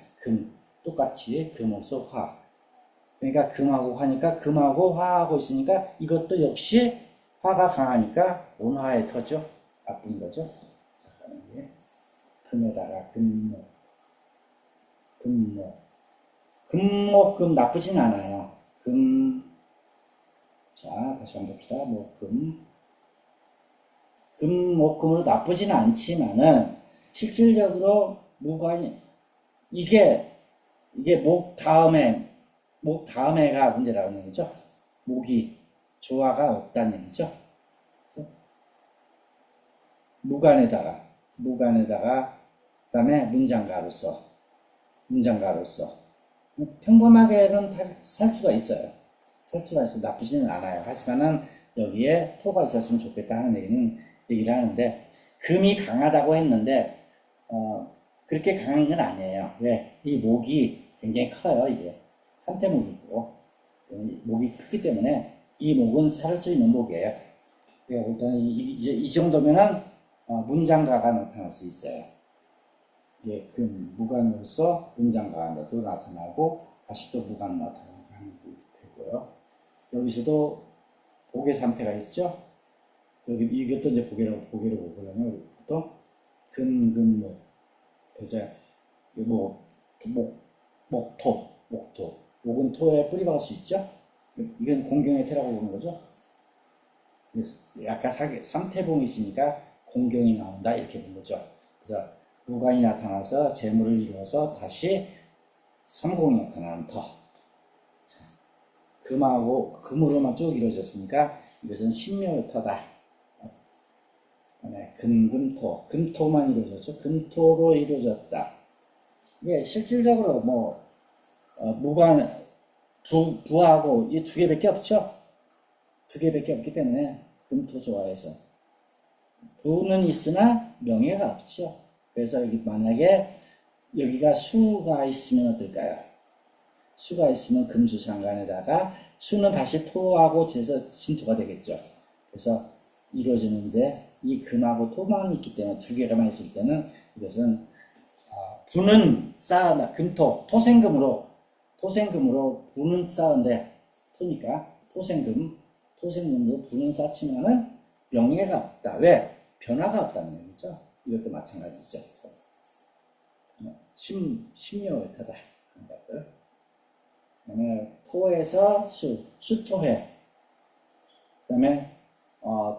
Speaker 1: 똑같이 금으로서 화. 그러니까 금하고 화니까 금하고 화하고 있으니까 이것도 역시 화가 강하니까 온화에 터죠. 나쁜 거죠. 자, 금에다가 금목. 금목, 금 나쁘진 않아요. 금, 자, 다시 한번 봅시다. 목금. 금, 목, 금으로 나쁘지는 않지만은, 실질적으로 무관이, 이게 목 다음에가 문제라는 얘기죠. 목이, 조화가 없다는 얘기죠. 그래서 무관에다가, 그 다음에 문장가로서, 평범하게는 살 수가 있어요. 나쁘지는 않아요. 하지만은 여기에 토가 있었으면 좋겠다 하는 얘기를 하는데, 금이 강하다고 했는데, 그렇게 강한 건 아니에요. 왜? 이 목이 굉장히 커요, 이게. 삼태목이고, 목이 크기 때문에 이 목은 살 수 있는 목이에요. 그러니까 일단 이 정도면은, 문장가가 나타날 수 있어요. 이게 무관으로서 문장가도 나타나고, 다시 또 무관 나타나고 하는 되고요. 여기서도 복의 상태가 있죠? 이것도 이제 보기로 보려면, 또, 목. 그래서, 목토. 목은 토에 뿌리 박을 수 있죠? 이건 공경의 태라고 보는 거죠? 그래서 아까 삼태봉이 있으니까 공경이 나온다, 이렇게 본 거죠. 그래서 무관이 나타나서 재물을 이루어서 다시 삼공이 나타나는 터. 자, 금으로만 쭉 이루어졌으니까 이것은 신묘터다. 네, 금토만 이루어졌죠. 금토로 이루어졌다. 이게 실질적으로 무관, 부하고 이 두 개밖에 없죠. 두 개밖에 없기 때문에 금토 조화에서 부는 있으나 명예가 없죠. 그래서 여기 만약에 여기가 수가 있으면 어떨까요? 수가 있으면 금수상관에다가 수는 다시 토하고 재서 진토가 되겠죠. 그래서 이루어지는데 이 금하고 토만 있기 때문에 두 개가만 있을 때는 이것은 부는 쌓아다 토생금으로 부는 쌓은데 토니까 토생금도 부는 쌓지만은 명예가 없다. 왜? 변화가 없다는 얘기죠. 이것도 마찬가지죠. 신묘의터다. 그 다음에 토에서 수토회. 그 다음에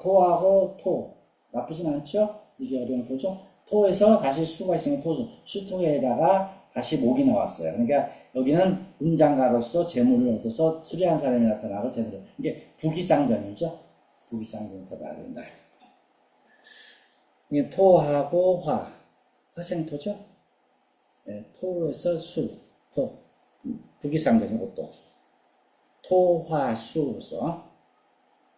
Speaker 1: 토하고 토 나쁘진 않죠? 이게 어려운 토죠. 토에서 다시 수가 있으면 수토에다가 다시 목이 나왔어요. 그러니까 여기는 문장가로서 재물을 얻어서 수리한 사람이 나타나고 재물을, 이게 부기상전이죠. 부기상전이 더 나른다. 이게 토하고 화생토죠. 네, 토에서 토. 부기상전이고 또 토화수로서,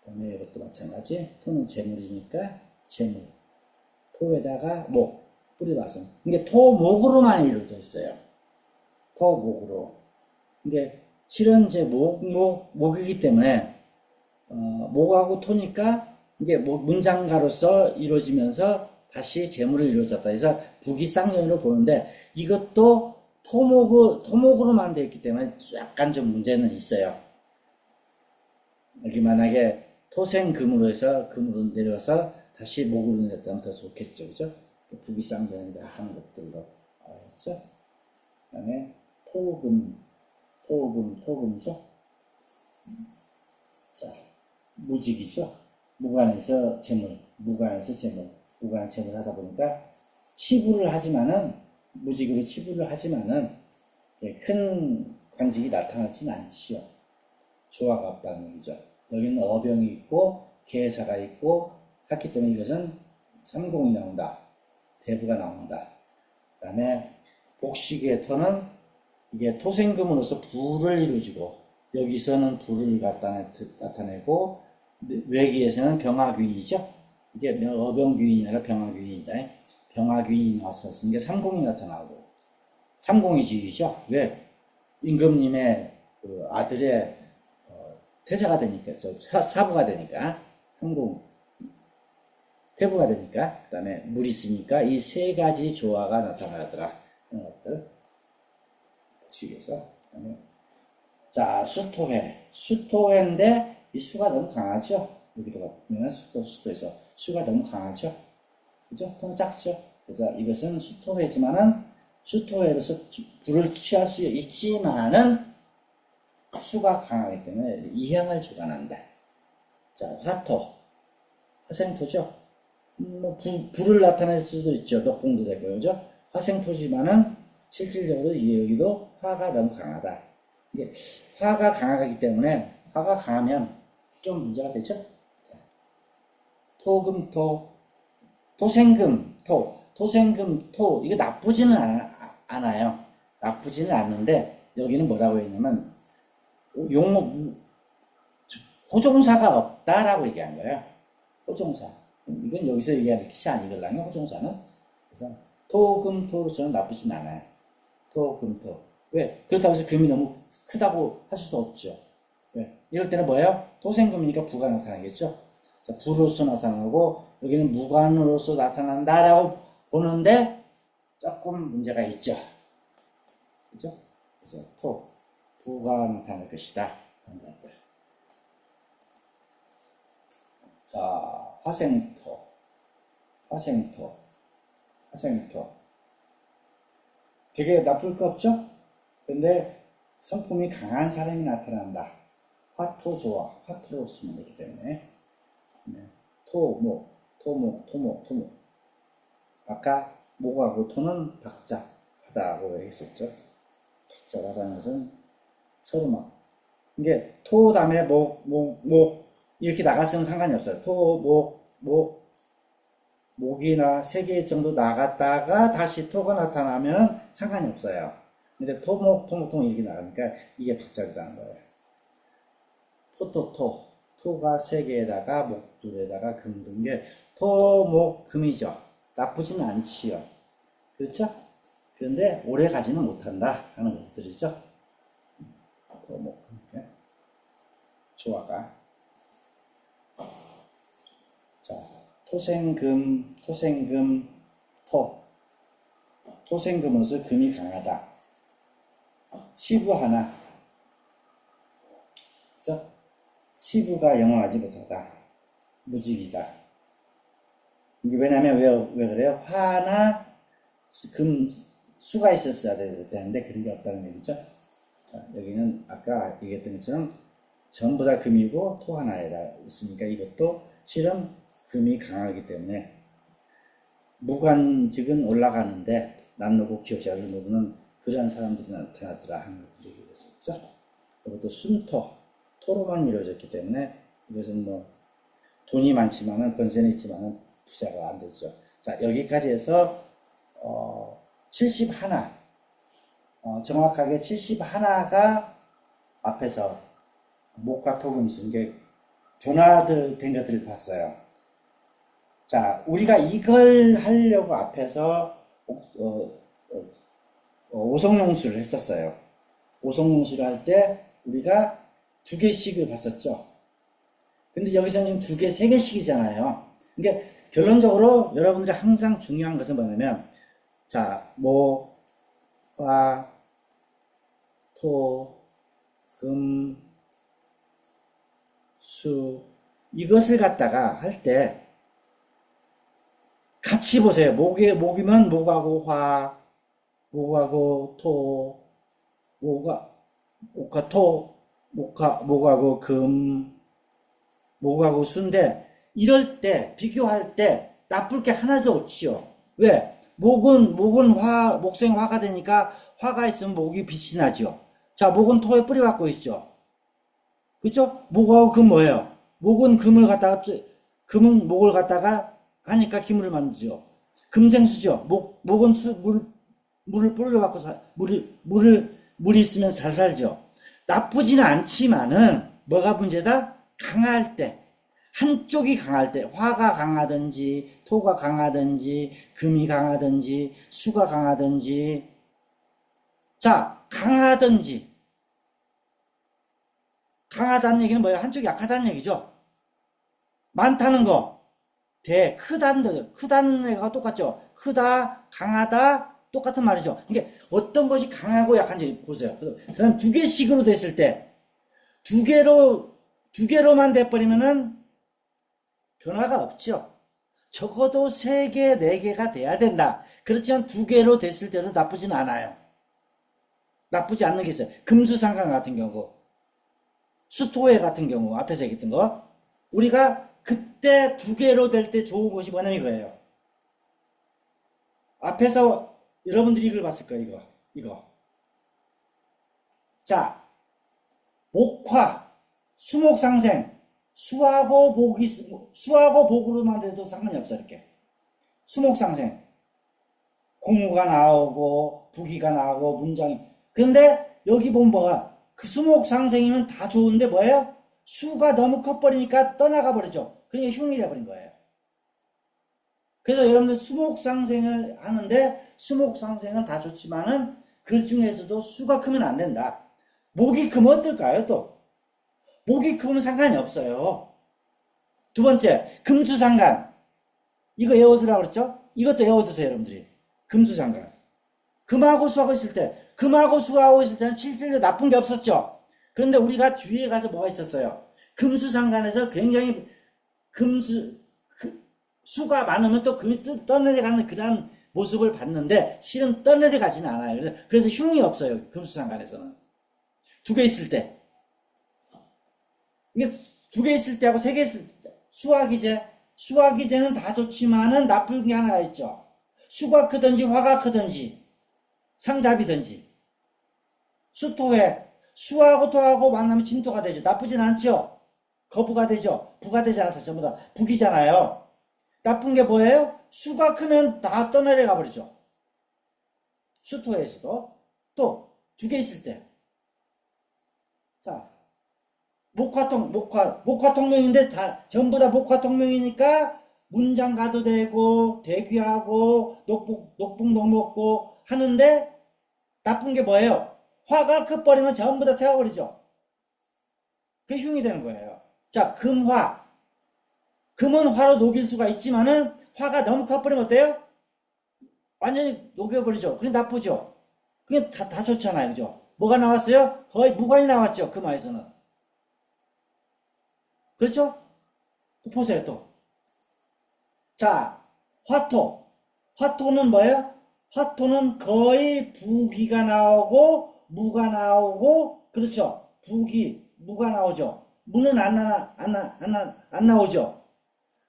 Speaker 1: 그다음에 이것도 마찬가지. 토는 재물이니까 재물. 토에다가 뿌리 봐서. 이게 토목으로만 이루어져 있어요. 토목으로. 근데 실은 이제 목이기 때문에 목하고 토니까 이게 문장가로서 이루어지면서 다시 재물을 이루어졌다. 그래서 부기쌍전으로 보는데 이것도 토목으로만 되어 있기 때문에 약간 좀 문제는 있어요. 여기 만약에 토생금으로 해서 금으로 내려와서 다시 목으로 내렸다면 더 좋겠죠. 그죠? 부기쌍전이다 하는 것들로 알았죠? 그 다음에 토금이죠? 자, 무직이죠? 무관에서 재물 하다 보니까 치부를 하지만은, 무직으로 치부를 하지만은 큰 관직이 나타나지는 않지요. 조화가 없다는 얘기죠. 여기는 어병이 있고 계사가 있고 했기 때문에 이것은 삼공이 나온다. 대부가 나온다. 그 다음에 복식의 터는 이게 토생금으로서 부를 이루어지고, 여기서는 부를 나타내고, 외기에서는 병화귀이죠. 이게 어병귀인이 아니라 병화귀인이다. 병화귀인이 나왔었으니까 삼공이 나타나고, 삼공이지이죠. 왜? 임금님의 그 아들의 태자가 되니까, 사부가 되니까, 태부가 되니까, 그 다음에 물이 있으니까 이 세 가지 조화가 나타나더라. 이런 것들. 복식에서. 자, 수토회인데 이 수가 너무 강하죠? 여기도 보면 수토에서 수가 너무 강하죠? 그죠? 토는 작죠? 그래서 이것은 수토회지만은, 수토회로서 불을 취할 수 있지만은, 수가 강하기 때문에 이향을 주관한다. 자, 화토. 화생토죠. 불을 나타낼 수도 있죠. 녹공도 되고, 그죠? 화생토지만은 실질적으로 여기도 화가 너무 강하다. 이게 화가 강하기 때문에 화가 강하면 좀 문제가 되죠. 자, 토금토, 토생금토, 토생금토 이게 나쁘지는 않아요. 나쁘지는 않는데 여기는 뭐라고 했냐면 용어 호종사가 없다라고 얘기한 거예요. 호종사. 이건 여기서 얘기하는 것이 아니걸랑요. 호종사는. 그래서 토금토로서는 나쁘진 않아요. 토금토. 왜? 그렇다고 해서 금이 너무 크다고 할 수도 없죠. 왜? 이럴 때는 뭐예요? 토생금이니까 부가 나타나겠죠. 자, 부로서 나타나고 여기는 무관으로서 나타난다라고 보는데 조금 문제가 있죠. 그죠? 그래서 부가 나타날 것이다. 자, 화생토. 되게 나쁠 거 없죠? 근데 성품이 강한 사람이 나타난다. 화토조화, 화토로 쓰면 되기 때문에. 토목. 아까 목하고 토는 박잡하다고 했었죠. 박잡하다는 것은 서로 막, 이게 토 다음에 목, 이렇게 나갔으면 상관이 없어요. 목이나 3개 정도 나갔다가 다시 토가 나타나면 상관이 없어요. 근데 토목 이렇게 나가니까 이게 박잡이라는 거예요. 토가 3개에다가 목 2에다가 금 든 게 토목금이죠. 나쁘지는 않지요. 그렇죠? 그런데 오래 가지는 못한다 하는 것들이죠. 토목금. 조화가. 자, 토생금, 토생금으로서 금이 강하다. 치부 하나. 그죠? 치부가 영원하지 못하다. 무직이다. 이게 왜냐면 왜 그래요? 화나 수가 있었어야 되는데 그런 게 없다는 얘기죠. 자, 여기는 아까 얘기했던 것처럼 전부 다 금이고 토 하나에다 있으니까 이것도 실은 금이 강하기 때문에 무관직은 올라가는데 남노고 기억자를 모르는 그러한 사람들이 나타나더라 하는 것들을 얘기했었죠. 그리고 또 순토, 토로만 이루어졌기 때문에 이것은 뭐 돈이 많지만은 권세는 있지만은 부자가 안 되죠. 자, 여기까지 해서 71, 정확하게 71가 앞에서 목과 토금 순게 변화된 것들을 봤어요. 자, 우리가 이걸 하려고 앞에서 오성용수를 했었어요. 오성용수를 할 때 우리가 2개씩을 봤었죠. 근데 여기서는 지금 2개, 3개씩이잖아요. 그러니까 결론적으로 여러분들이 항상 중요한 것은 뭐냐면, 자, 목, 화, 토, 금, 수, 이것을 갖다가 할 때 같이 보세요. 목이면 목하고 화, 목하고 토, 목과 토, 목하고 금, 목하고 수인데, 이럴 때, 비교할 때 나쁠 게 하나도 없지요. 왜? 목은 목생 화가 되니까 화가 있으면 목이 빛이 나죠. 자, 목은 토에 뿌리 받고 있죠. 그죠? 목하고 금 뭐예요? 목은 금은 목을 갖다가 하니까 기물을 만들죠. 금생수죠. 목은 물을 뿌려받고 물이 있으면 잘 살죠. 나쁘지는 않지만은 뭐가 문제다? 강할 때, 한쪽이 강할 때, 화가 강하든지 토가 강하든지 금이 강하든지 수가 강하든지, 자, 강하다는 얘기는 뭐예요? 한쪽이 약하다는 얘기죠. 많다는 거, 크다는 애가 똑같죠. 크다, 강하다, 똑같은 말이죠. 이게 어떤 것이 강하고 약한지 보세요. 그다음 2개씩으로 됐을 때, 2개로만 돼버리면은 변화가 없죠. 적어도 3개, 4개가 돼야 된다. 그렇지만 2개로 됐을 때도 나쁘진 않아요. 나쁘지 않는 게 있어요. 금수상관 같은 경우. 수토회 같은 경우, 앞에서 얘기했던 거, 우리가 그때 두 개로 될 때 좋은 것이 뭐냐면 이거예요. 앞에서 여러분들이 이걸 봤을 거예요, 이거. 자, 목화, 수목상생, 수하고 복으로만 돼도 상관이 없어, 이렇게. 수목상생. 공우가 나오고, 부기가 나오고, 문장이. 근데 여기 보면 뭐가, 그 수목상생이면 다 좋은데 뭐예요? 수가 너무 커버리니까 떠나가 버리죠. 그러니까 흉이 돼버린 거예요. 그래서 여러분들 수목상생을 하는데, 수목상생은 다 좋지만은, 그 중에서도 수가 크면 안 된다. 목이 크면 어떨까요, 또? 목이 크면 상관이 없어요. 두 번째, 금수상간. 이거 외워두라고 그랬죠? 이것도 외워두세요, 여러분들이. 금수상간. 금하고 수하고 있을 때, 금하고 수하고 있을 때는 실질로 나쁜 게 없었죠? 그런데 우리가 뒤에 가서 뭐가 있었어요? 금수상간에서 굉장히 수가 많으면 또 금이 떠내려가는 그런 모습을 봤는데, 실은 떠내려가지는 않아요. 그래서 흉이 없어요, 금수상간에서는. 두 개 있을 때. 이게 두 개 있을 때하고 세 개 있을 때, 수화기제는 다 좋지만은 나쁜 게 하나가 있죠. 수가 크든지 화가 크든지 상잡이든지. 수토회, 수하고 토하고 만나면 진토가 되죠. 나쁘진 않죠. 거부가 되죠. 부가 되지 않아서 전부 다 북이잖아요. 나쁜 게 뭐예요? 수가 크면 다 떠내려가 버리죠. 수토회에서도. 또 두 개 있을 때. 자, 목화통명인데 전부 다 목화통명이니까 문장 가도 되고, 대귀하고, 녹봉도 먹고 하는데, 나쁜 게 뭐예요? 화가 커버리면 전부 다 태워버리죠. 그게 흉이 되는 거예요. 자, 금화. 금은 화로 녹일 수가 있지만은, 화가 너무 커버리면 어때요? 완전히 녹여버리죠. 그게 나쁘죠. 그게 다 좋잖아요. 그죠? 뭐가 나왔어요? 거의 무관이 나왔죠. 금화에서는. 그렇죠? 또 보세요, 또. 자, 화토. 화토는 뭐예요? 화토는 거의 부기가 나오고, 무가 나오고, 그렇죠? 무가 나오죠. 무는 안 나오죠.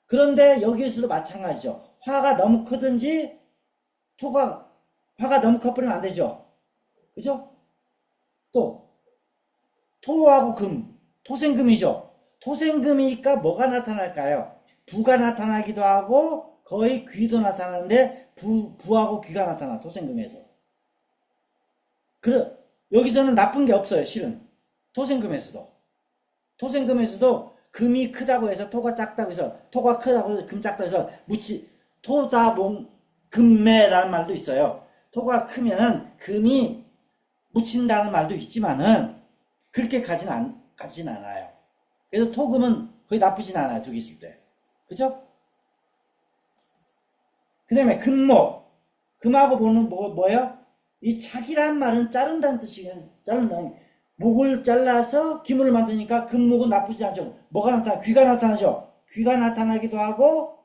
Speaker 1: 그런데 여기에서도 마찬가지죠. 화가 너무 크든지, 화가 너무 커버리면 안 되죠. 그죠? 또, 토하고 토생금이죠. 토생금이니까 뭐가 나타날까요? 부가 나타나기도 하고 거의 귀도 나타나는데 부하고 귀가 나타나, 토생금에서. 여기서는 나쁜 게 없어요, 실은. 토생금에서도 금이 크다고 해서 토가 작다고 해서, 토가 크다고 해서 금 작다고 해서 금매라는 말도 있어요. 토가 크면은 금이 묻힌다는 말도 있지만은 그렇게 가진 않아요. 그래서 토금은 거의 나쁘진 않아요, 두 개 있을 때. 그죠? 그 다음에 금목. 금하고 보는 뭐예요? 이 착이란 말은 자른다는 뜻이에요. 자른다는. 목을 잘라서 기물을 만드니까 금목은 나쁘지 않죠. 뭐가 나타나? 귀가 나타나죠. 귀가 나타나기도 하고,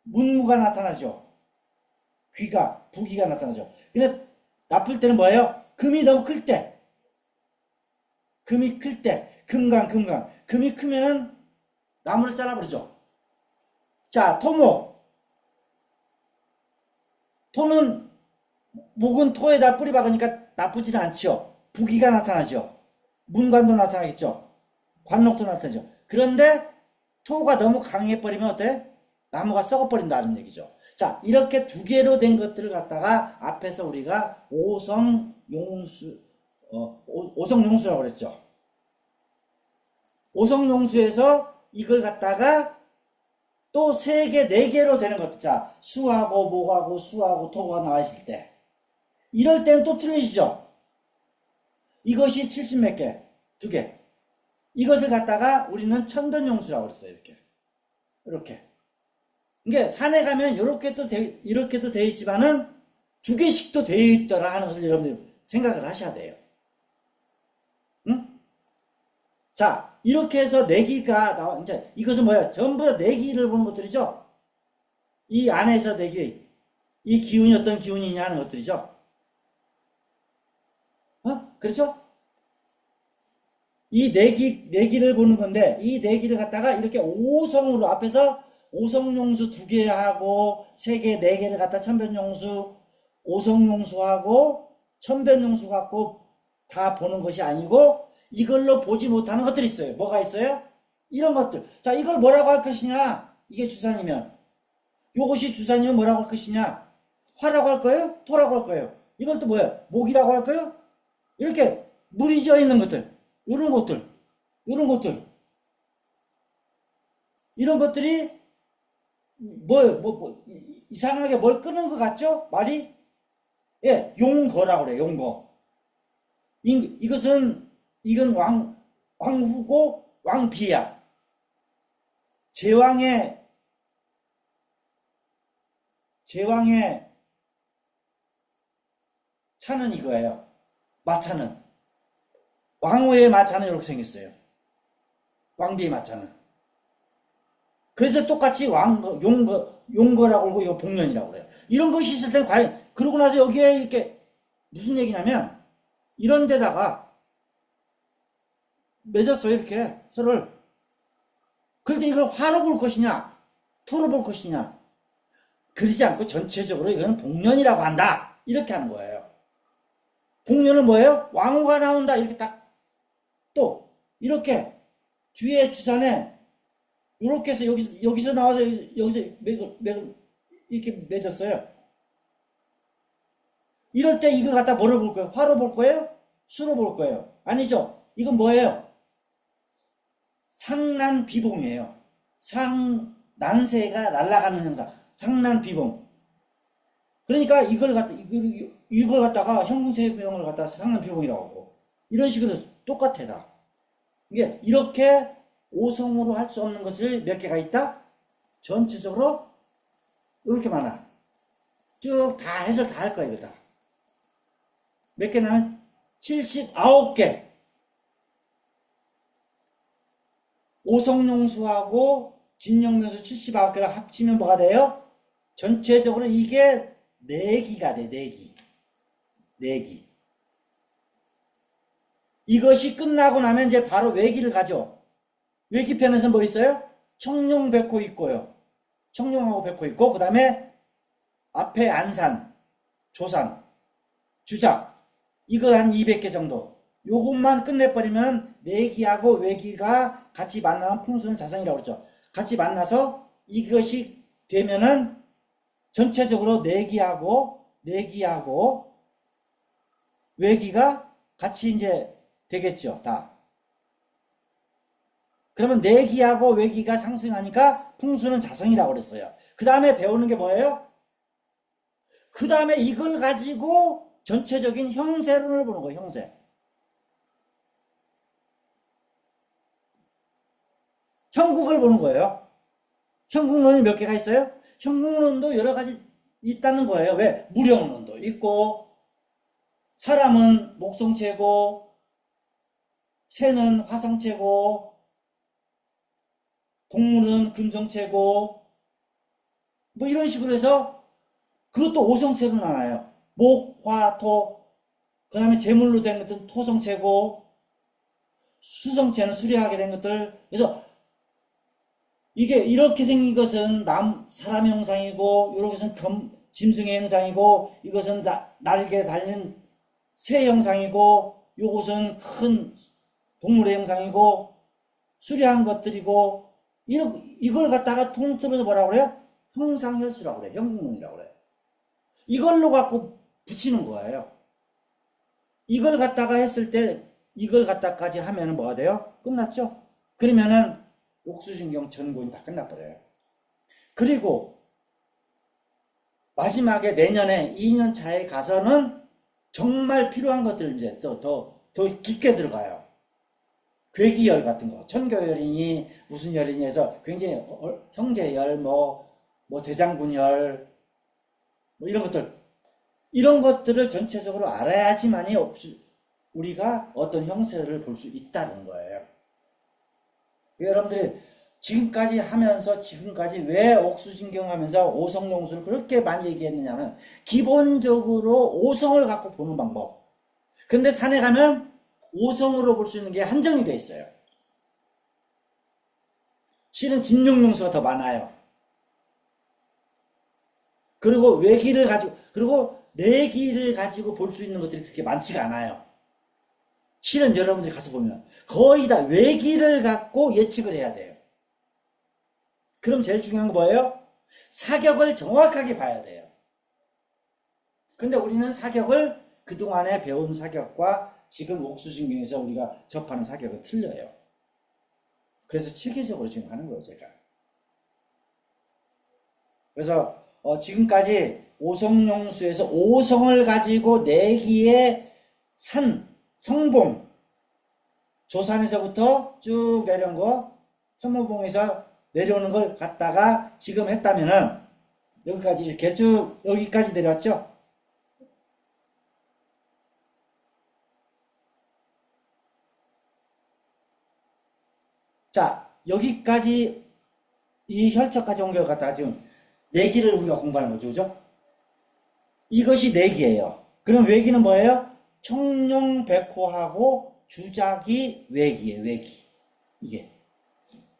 Speaker 1: 문무가 나타나죠. 부기가 나타나죠. 근데 나쁠 때는 뭐예요? 금이 너무 클 때. 금강. 금이 크면은 나무를 잘라버리죠. 자, 토는, 목은 토에다 뿌리 박으니까 나쁘지는 않죠. 부기가 나타나죠. 문관도 나타나겠죠. 관록도 나타나죠. 그런데 토가 너무 강해버리면 어때? 나무가 썩어버린다는 얘기죠. 자, 이렇게 두 개로 된 것들을 갖다가 앞에서 우리가 오성용수라고 그랬죠. 오성용수에서 이걸 갖다가 또 세 개, 네 개로 되는 것들. 자, 수하고 목하고 수하고 토가 나와 있을 때. 이럴 때는 또 틀리시죠? 이것이 70몇 개, 두 개. 이것을 갖다가 우리는 천변용수라고 그랬어요, 이렇게. 이게 산에 가면 이렇게도 되어 있지만은 두 개씩도 되어 있더라 하는 것을 여러분들 생각을 하셔야 돼요. 응? 자, 이렇게 해서 내기가 나와. 이제 이것은 뭐야? 전부 다 내기를 보는 것들이죠. 이 안에서 내기, 이 기운이 어떤 기운이냐 하는 것들이죠. 그렇죠? 이 내기를 보는 건데, 이 내기를 갖다가 이렇게 오성으로 앞에서 오성용수 2개 하고 3개, 4개를 갖다 천변용수, 오성용수하고 천변용수 갖고 다 보는 것이 아니고 이걸로 보지 못하는 것들이 있어요. 뭐가 있어요? 이런 것들. 자, 이걸 뭐라고 할 것이냐? 이게 주산이면. 요것이 주산이면 뭐라고 할 것이냐? 화라고 할 거예요? 토라고 할 거예요? 이걸 또 뭐예요? 목이라고 할 거예요? 이렇게 물이 지어 있는 것들. 이런 것들. 이런 것들. 이런 것들이 이상하게 뭘 끄는 것 같죠? 말이? 예, 용거라고 그래요. 용거. 이건 왕후고 왕비야. 제왕의 차는 이거예요. 마차는. 왕후의 마차는 이렇게 생겼어요. 왕비의 마차는. 그래서 똑같이 용거라고 그러고 이거 복년이라고 그래요. 이런 것이 있을 때 과연, 그러고 나서 여기에 이렇게 무슨 얘기냐면, 이런 데다가 맺었어요. 이렇게 혀를. 그런데 이걸 화로 볼 것이냐, 토로 볼 것이냐, 그러지 않고 전체적으로 이거는 복년이라고 한다. 이렇게 하는 거예요. 복년은 뭐예요? 왕후가 나온다. 이렇게 딱. 또 이렇게 뒤에 주산에 이렇게 해서 여기서 나와서 여기서 맥을 이렇게 맺었어요. 이럴 때 이걸 갖다 뭐로 볼 거예요? 화로 볼 거예요? 수로 볼 거예요? 아니죠. 이건 뭐예요? 상난비봉이에요. 난세가 날아가는 현상. 상난비봉. 그러니까 이걸 갖다가 형세병을 갖다가 상난비봉이라고 하고, 이런 식으로 똑같아 다. 이게 이렇게 오성으로 할 수 없는 것을 몇 개가 있다? 전체적으로 이렇게 많아. 쭉 다 해설 다 할 거야 이거 다. 몇 개냐면 79개. 오성용수하고 진용명수 79개를 합치면 뭐가 돼요? 전체적으로 이게 4기가 돼. 4기. 이것이 끝나고 나면 이제 바로 외기를 가죠. 외기편에서 뭐 있어요? 청룡, 백호 있고요. 청룡하고 백호 있고, 그 다음에 앞에 안산, 조산, 주작. 이거 한 200개 정도. 요것만 끝내버리면 내기하고 외기가 같이 만나면 풍수는 자성이라고 그러죠. 같이 만나서 이것이 되면은 전체적으로 내기하고 외기가 같이 이제 되겠죠. 다. 그러면 내기하고 외기가 상승하니까 풍수는 자성이라고 그랬어요. 그 다음에 배우는 게 뭐예요? 그 다음에 이걸 가지고 전체적인 형세론을 보는 거예요. 형세. 형국을 보는 거예요. 형국론이 몇 개가 있어요? 형국론도 여러 가지 있다는 거예요. 왜? 무령론도 있고, 사람은 목성체고, 새는 화성체고, 동물은 금성체고, 뭐 이런 식으로 해서 그것도 오성체로 나눠요. 목, 화, 토. 그 다음에 제물로 된 것들은 토성체고, 수성체는 수리하게 된 것들. 그래서 이게 이렇게 생긴 것은 사람 형상이고, 이렇게 것은 짐승의 형상이고, 이것은 날개 달린 새 형상이고, 요것은 큰 동물의 형상이고, 수리한 것들이고, 이걸 갖다가 통틀어서 뭐라고 그래요? 형상혈수라고 그래요. 형국론이라고 그래요. 이걸로 갖고 붙이는 거예요. 이걸 갖다가 했을 때, 이걸 갖다까지 하면은 뭐가 돼요? 끝났죠? 그러면은 옥수진경 전군이 다 끝나버려요. 그리고 마지막에 내년에 2년 차에 가서는 정말 필요한 것들 이제 더 깊게 들어가요. 괴기열 같은 거, 천교열이니 무슨 열이니 해서 굉장히 형제열, 뭐 대장군열, 뭐 이런 것들을 전체적으로 알아야지만이 우리가 어떤 형세를 볼 수 있다는 거예요. 여러분들이 지금까지 왜 옥수진경 하면서 오성용수를 그렇게 많이 얘기했느냐면, 기본적으로 오성을 갖고 보는 방법. 근데 산에 가면 오성으로 볼 수 있는 게 한정이 돼 있어요. 실은 진용명수가 더 많아요. 그리고 외기를 가지고, 그리고 내기를 가지고 볼 수 있는 것들이 그렇게 많지가 않아요. 실은 여러분들이 가서 보면 거의 다 외기를 갖고 예측을 해야 돼요. 그럼 제일 중요한 거 뭐예요? 사격을 정확하게 봐야 돼요. 근데 우리는 사격을 그동안에 배운 사격과 지금 옥수신경에서 우리가 접하는 사격은 틀려요. 그래서 체계적으로 지금 하는 거예요, 제가. 그래서 지금까지 오성용수에서 오성을 가지고 내기의 성봉, 조산에서부터 쭉 내려온 거, 현무봉에서 내려오는 걸 갖다가 지금 했다면은 여기까지 이렇게 쭉 여기까지 내려왔죠? 자, 여기까지 이 혈척까지 온 걸 갖다가 지금 내기를 우리가 공부하는 거죠, 그죠? 이것이 내기예요. 그럼 외기는 뭐예요? 청룡, 백호하고 주작이 외기예요, 외기. 이게.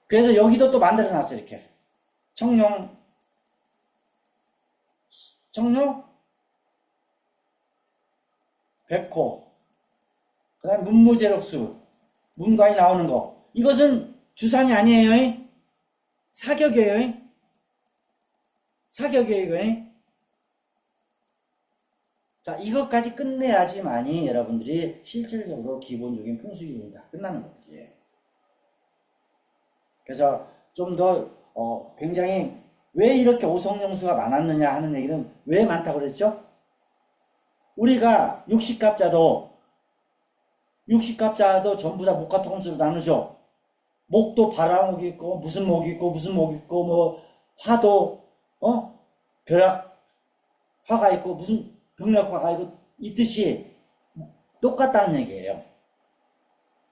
Speaker 1: 그래서 여기도 또 만들어 놨어요, 이렇게. 청룡, 백호. 그 다음에 문무제록수. 문관이 나오는 거. 이것은 주산이 아니에요. 사격이에요. 사격이에요, 이거. 자, 이것까지 끝내야지만이 여러분들이 실질적으로 기본적인 풍수기술이 다 끝나는 것들이에요. 그래서 좀 더 굉장히 왜 이렇게 오성용수가 많았느냐 하는 얘기는 왜 많다고 그랬죠? 우리가 육식갑자도 전부 다 목과 통수로 나누죠. 목도 바라목이 있고 무슨 목이 있고 무슨 목이 있고 뭐 화도 벼락 화가 있고 무슨 병력화가 있고 있듯이 똑같다는 얘기예요.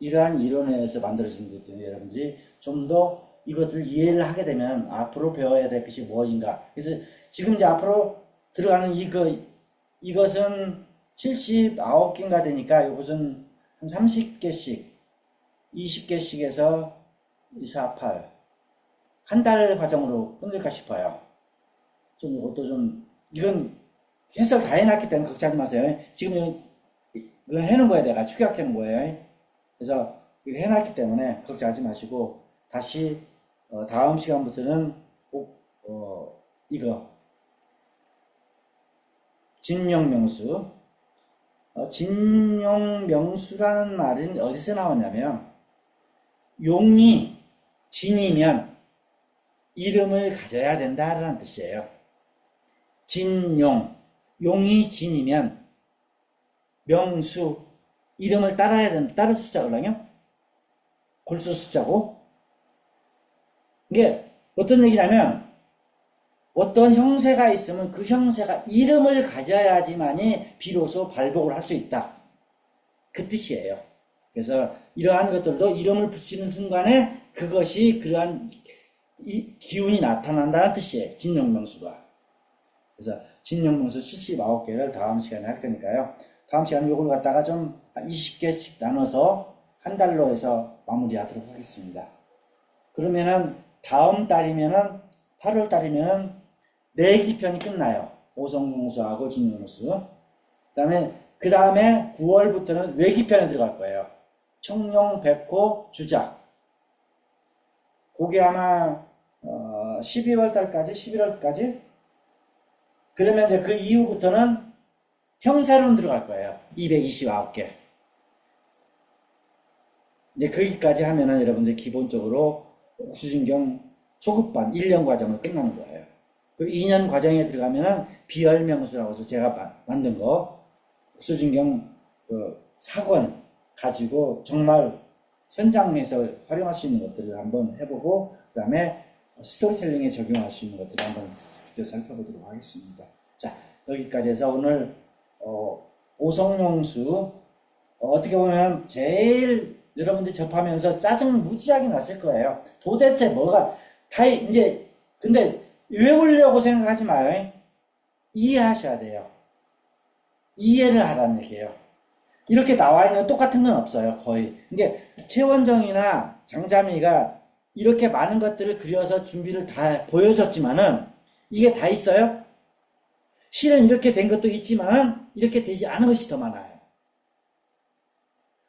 Speaker 1: 이러한 이론에서 만들어진 것기 때문에 여러분들이 좀 더 이것을 이해를 하게 되면 앞으로 배워야 될 것이 무엇인가. 그래서 지금 이제 앞으로 들어가는 이것은 79개인가 되니까 이것은 한 30개씩 20개씩에서 2, 4, 8 한 달 과정으로 끝낼까 싶어요. 좀 이것도 좀 이건 해설 다 해놨기 때문에 걱정하지 마세요. 지금 이건 해놓은 거예요. 내가 축약해놓은 거예요. 그래서 이거 해놨기 때문에 걱정하지 마시고 다시 다음 시간부터는 꼭 이거 진용명수 진용명수라는 말은 어디서 나왔냐면 용이 진이면 이름을 가져야 된다라는 뜻이에요. 진용 용이 진이면 명수 이름을 따라야 된다. 따를 숫자거든요. 골수 숫자고 이게 어떤 얘기냐면 어떤 형세가 있으면 그 형세가 이름을 가져야지만이 비로소 발복을 할 수 있다. 그 뜻이에요. 그래서 이러한 것들도 이름을 붙이는 순간에 그것이 그러한 기운이 나타난다는 뜻이에요. 진용명수가. 그래서 진용명수 79개를 다음 시간에 할 거니까요. 다음 시간에 이걸 갖다가 좀 20개씩 나눠서 한 달로 해서 마무리하도록 하겠습니다. 그러면은 다음 달이면은 8월 달이면은 내기편이 끝나요. 오성용수하고 진용명수. 그 다음에 9월부터는 외기편에 들어갈 거예요. 청룡, 백호, 주작. 그게 아마 12월 달까지, 11월까지. 그러면 이제 그 이후부터는 형사론 들어갈 거예요. 229개. 이제 거기까지 하면은 여러분들 기본적으로 옥수신경 초급반 1년 과정을 끝나는 거예요. 그 2년 과정에 들어가면은 비열명수라고 해서 제가 만든 거 옥수신경 사권 가지고 정말 현장에서 활용할 수 있는 것들을 한번 해보고 그 다음에 스토리텔링에 적용할 수 있는 것들을 한번 살펴보도록 하겠습니다. 자, 여기까지 해서 오늘 오성용수 어떻게 보면 제일 여러분들이 접하면서 짜증 무지하게 났을 거예요. 도대체 뭐가 다 이제 근데 외우려고 생각하지 마요. 이해하셔야 돼요. 이해를 하라는 얘기예요. 이렇게 나와 있는 똑같은 건 없어요, 거의. 근데 최원정이나 장자미가 이렇게 많은 것들을 그려서 준비를 다 보여줬지만은 이게 다 있어요? 실은 이렇게 된 것도 있지만 이렇게 되지 않은 것이 더 많아요.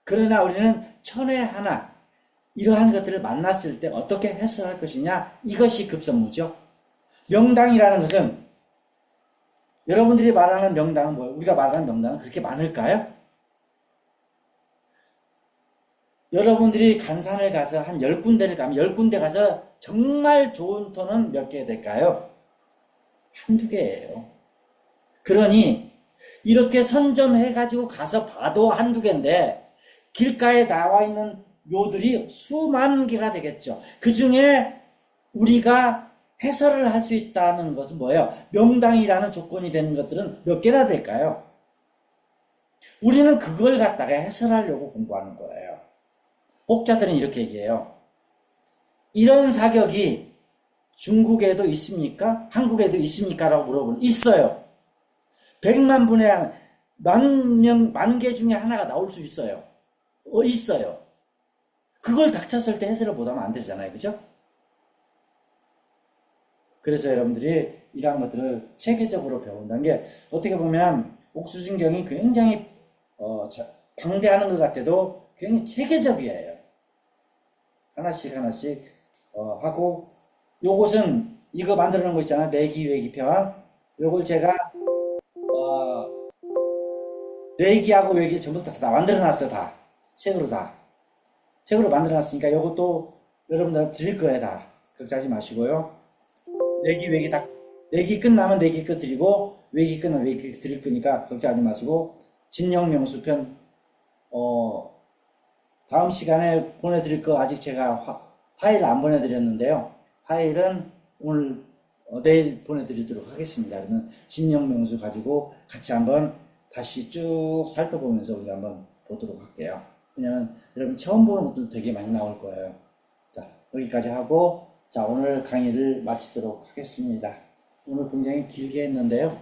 Speaker 1: 그러나 우리는 천에 하나 이러한 것들을 만났을 때 어떻게 해석할 것이냐, 이것이 급선무죠. 명당이라는 것은, 여러분들이 말하는 명당은 뭐예요? 우리가 말하는 명당은 그렇게 많을까요? 여러분들이 간산을 가서 한 10군데를 가면 10군데 가서 정말 좋은 터는 몇 개 될까요? 한두 개예요. 그러니 이렇게 선점해가지고 가서 봐도 한두 개인데 길가에 나와 있는 묘들이 수만 개가 되겠죠. 그 중에 우리가 해설을 할 수 있다는 것은 뭐예요? 명당이라는 조건이 되는 것들은 몇 개나 될까요? 우리는 그걸 갖다가 해설하려고 공부하는 거예요. 혹자들은 이렇게 얘기해요. 이런 사격이 중국에도 있습니까? 한국에도 있습니까? 라고 물어보면 있어요. 100만 분의 만 개 중에 하나가 나올 수 있어요. 있어요. 그걸 닥쳤을 때 해설을 못하면 안 되잖아요. 그죠? 그래서 여러분들이 이러한 것들을 체계적으로 배운다는 게 어떻게 보면 옥수진경이 굉장히 방대하는 것 같아도 굉장히 체계적이에요. 하나씩 하나씩 하고, 요것은 이거 만들어 놓은 거 있잖아. 내기 외기편. 요걸 제가 내기하고 외기 전부 다 만들어 놨어. 다 책으로 만들어 놨으니까 요것도 여러분들 드릴 거예요. 다 걱정하지 마시고요. 내기 외기 다, 내기 끝나면 내기 끝 드리고 외기 끝나면 외기 끝 드릴 거니까 걱정하지 마시고, 진영명수편 다음 시간에 보내드릴 거 아직 제가 파일 안 보내드렸는데요. 파일은 오늘 내일 보내드리도록 하겠습니다. 그러면 진영명수 가지고 같이 한번 다시 쭉 살펴보면서 우리 한번 보도록 할게요. 왜냐면 여러분 처음 보는 것도 되게 많이 나올 거예요. 자, 여기까지 하고, 자, 오늘 강의를 마치도록 하겠습니다. 오늘 굉장히 길게 했는데요.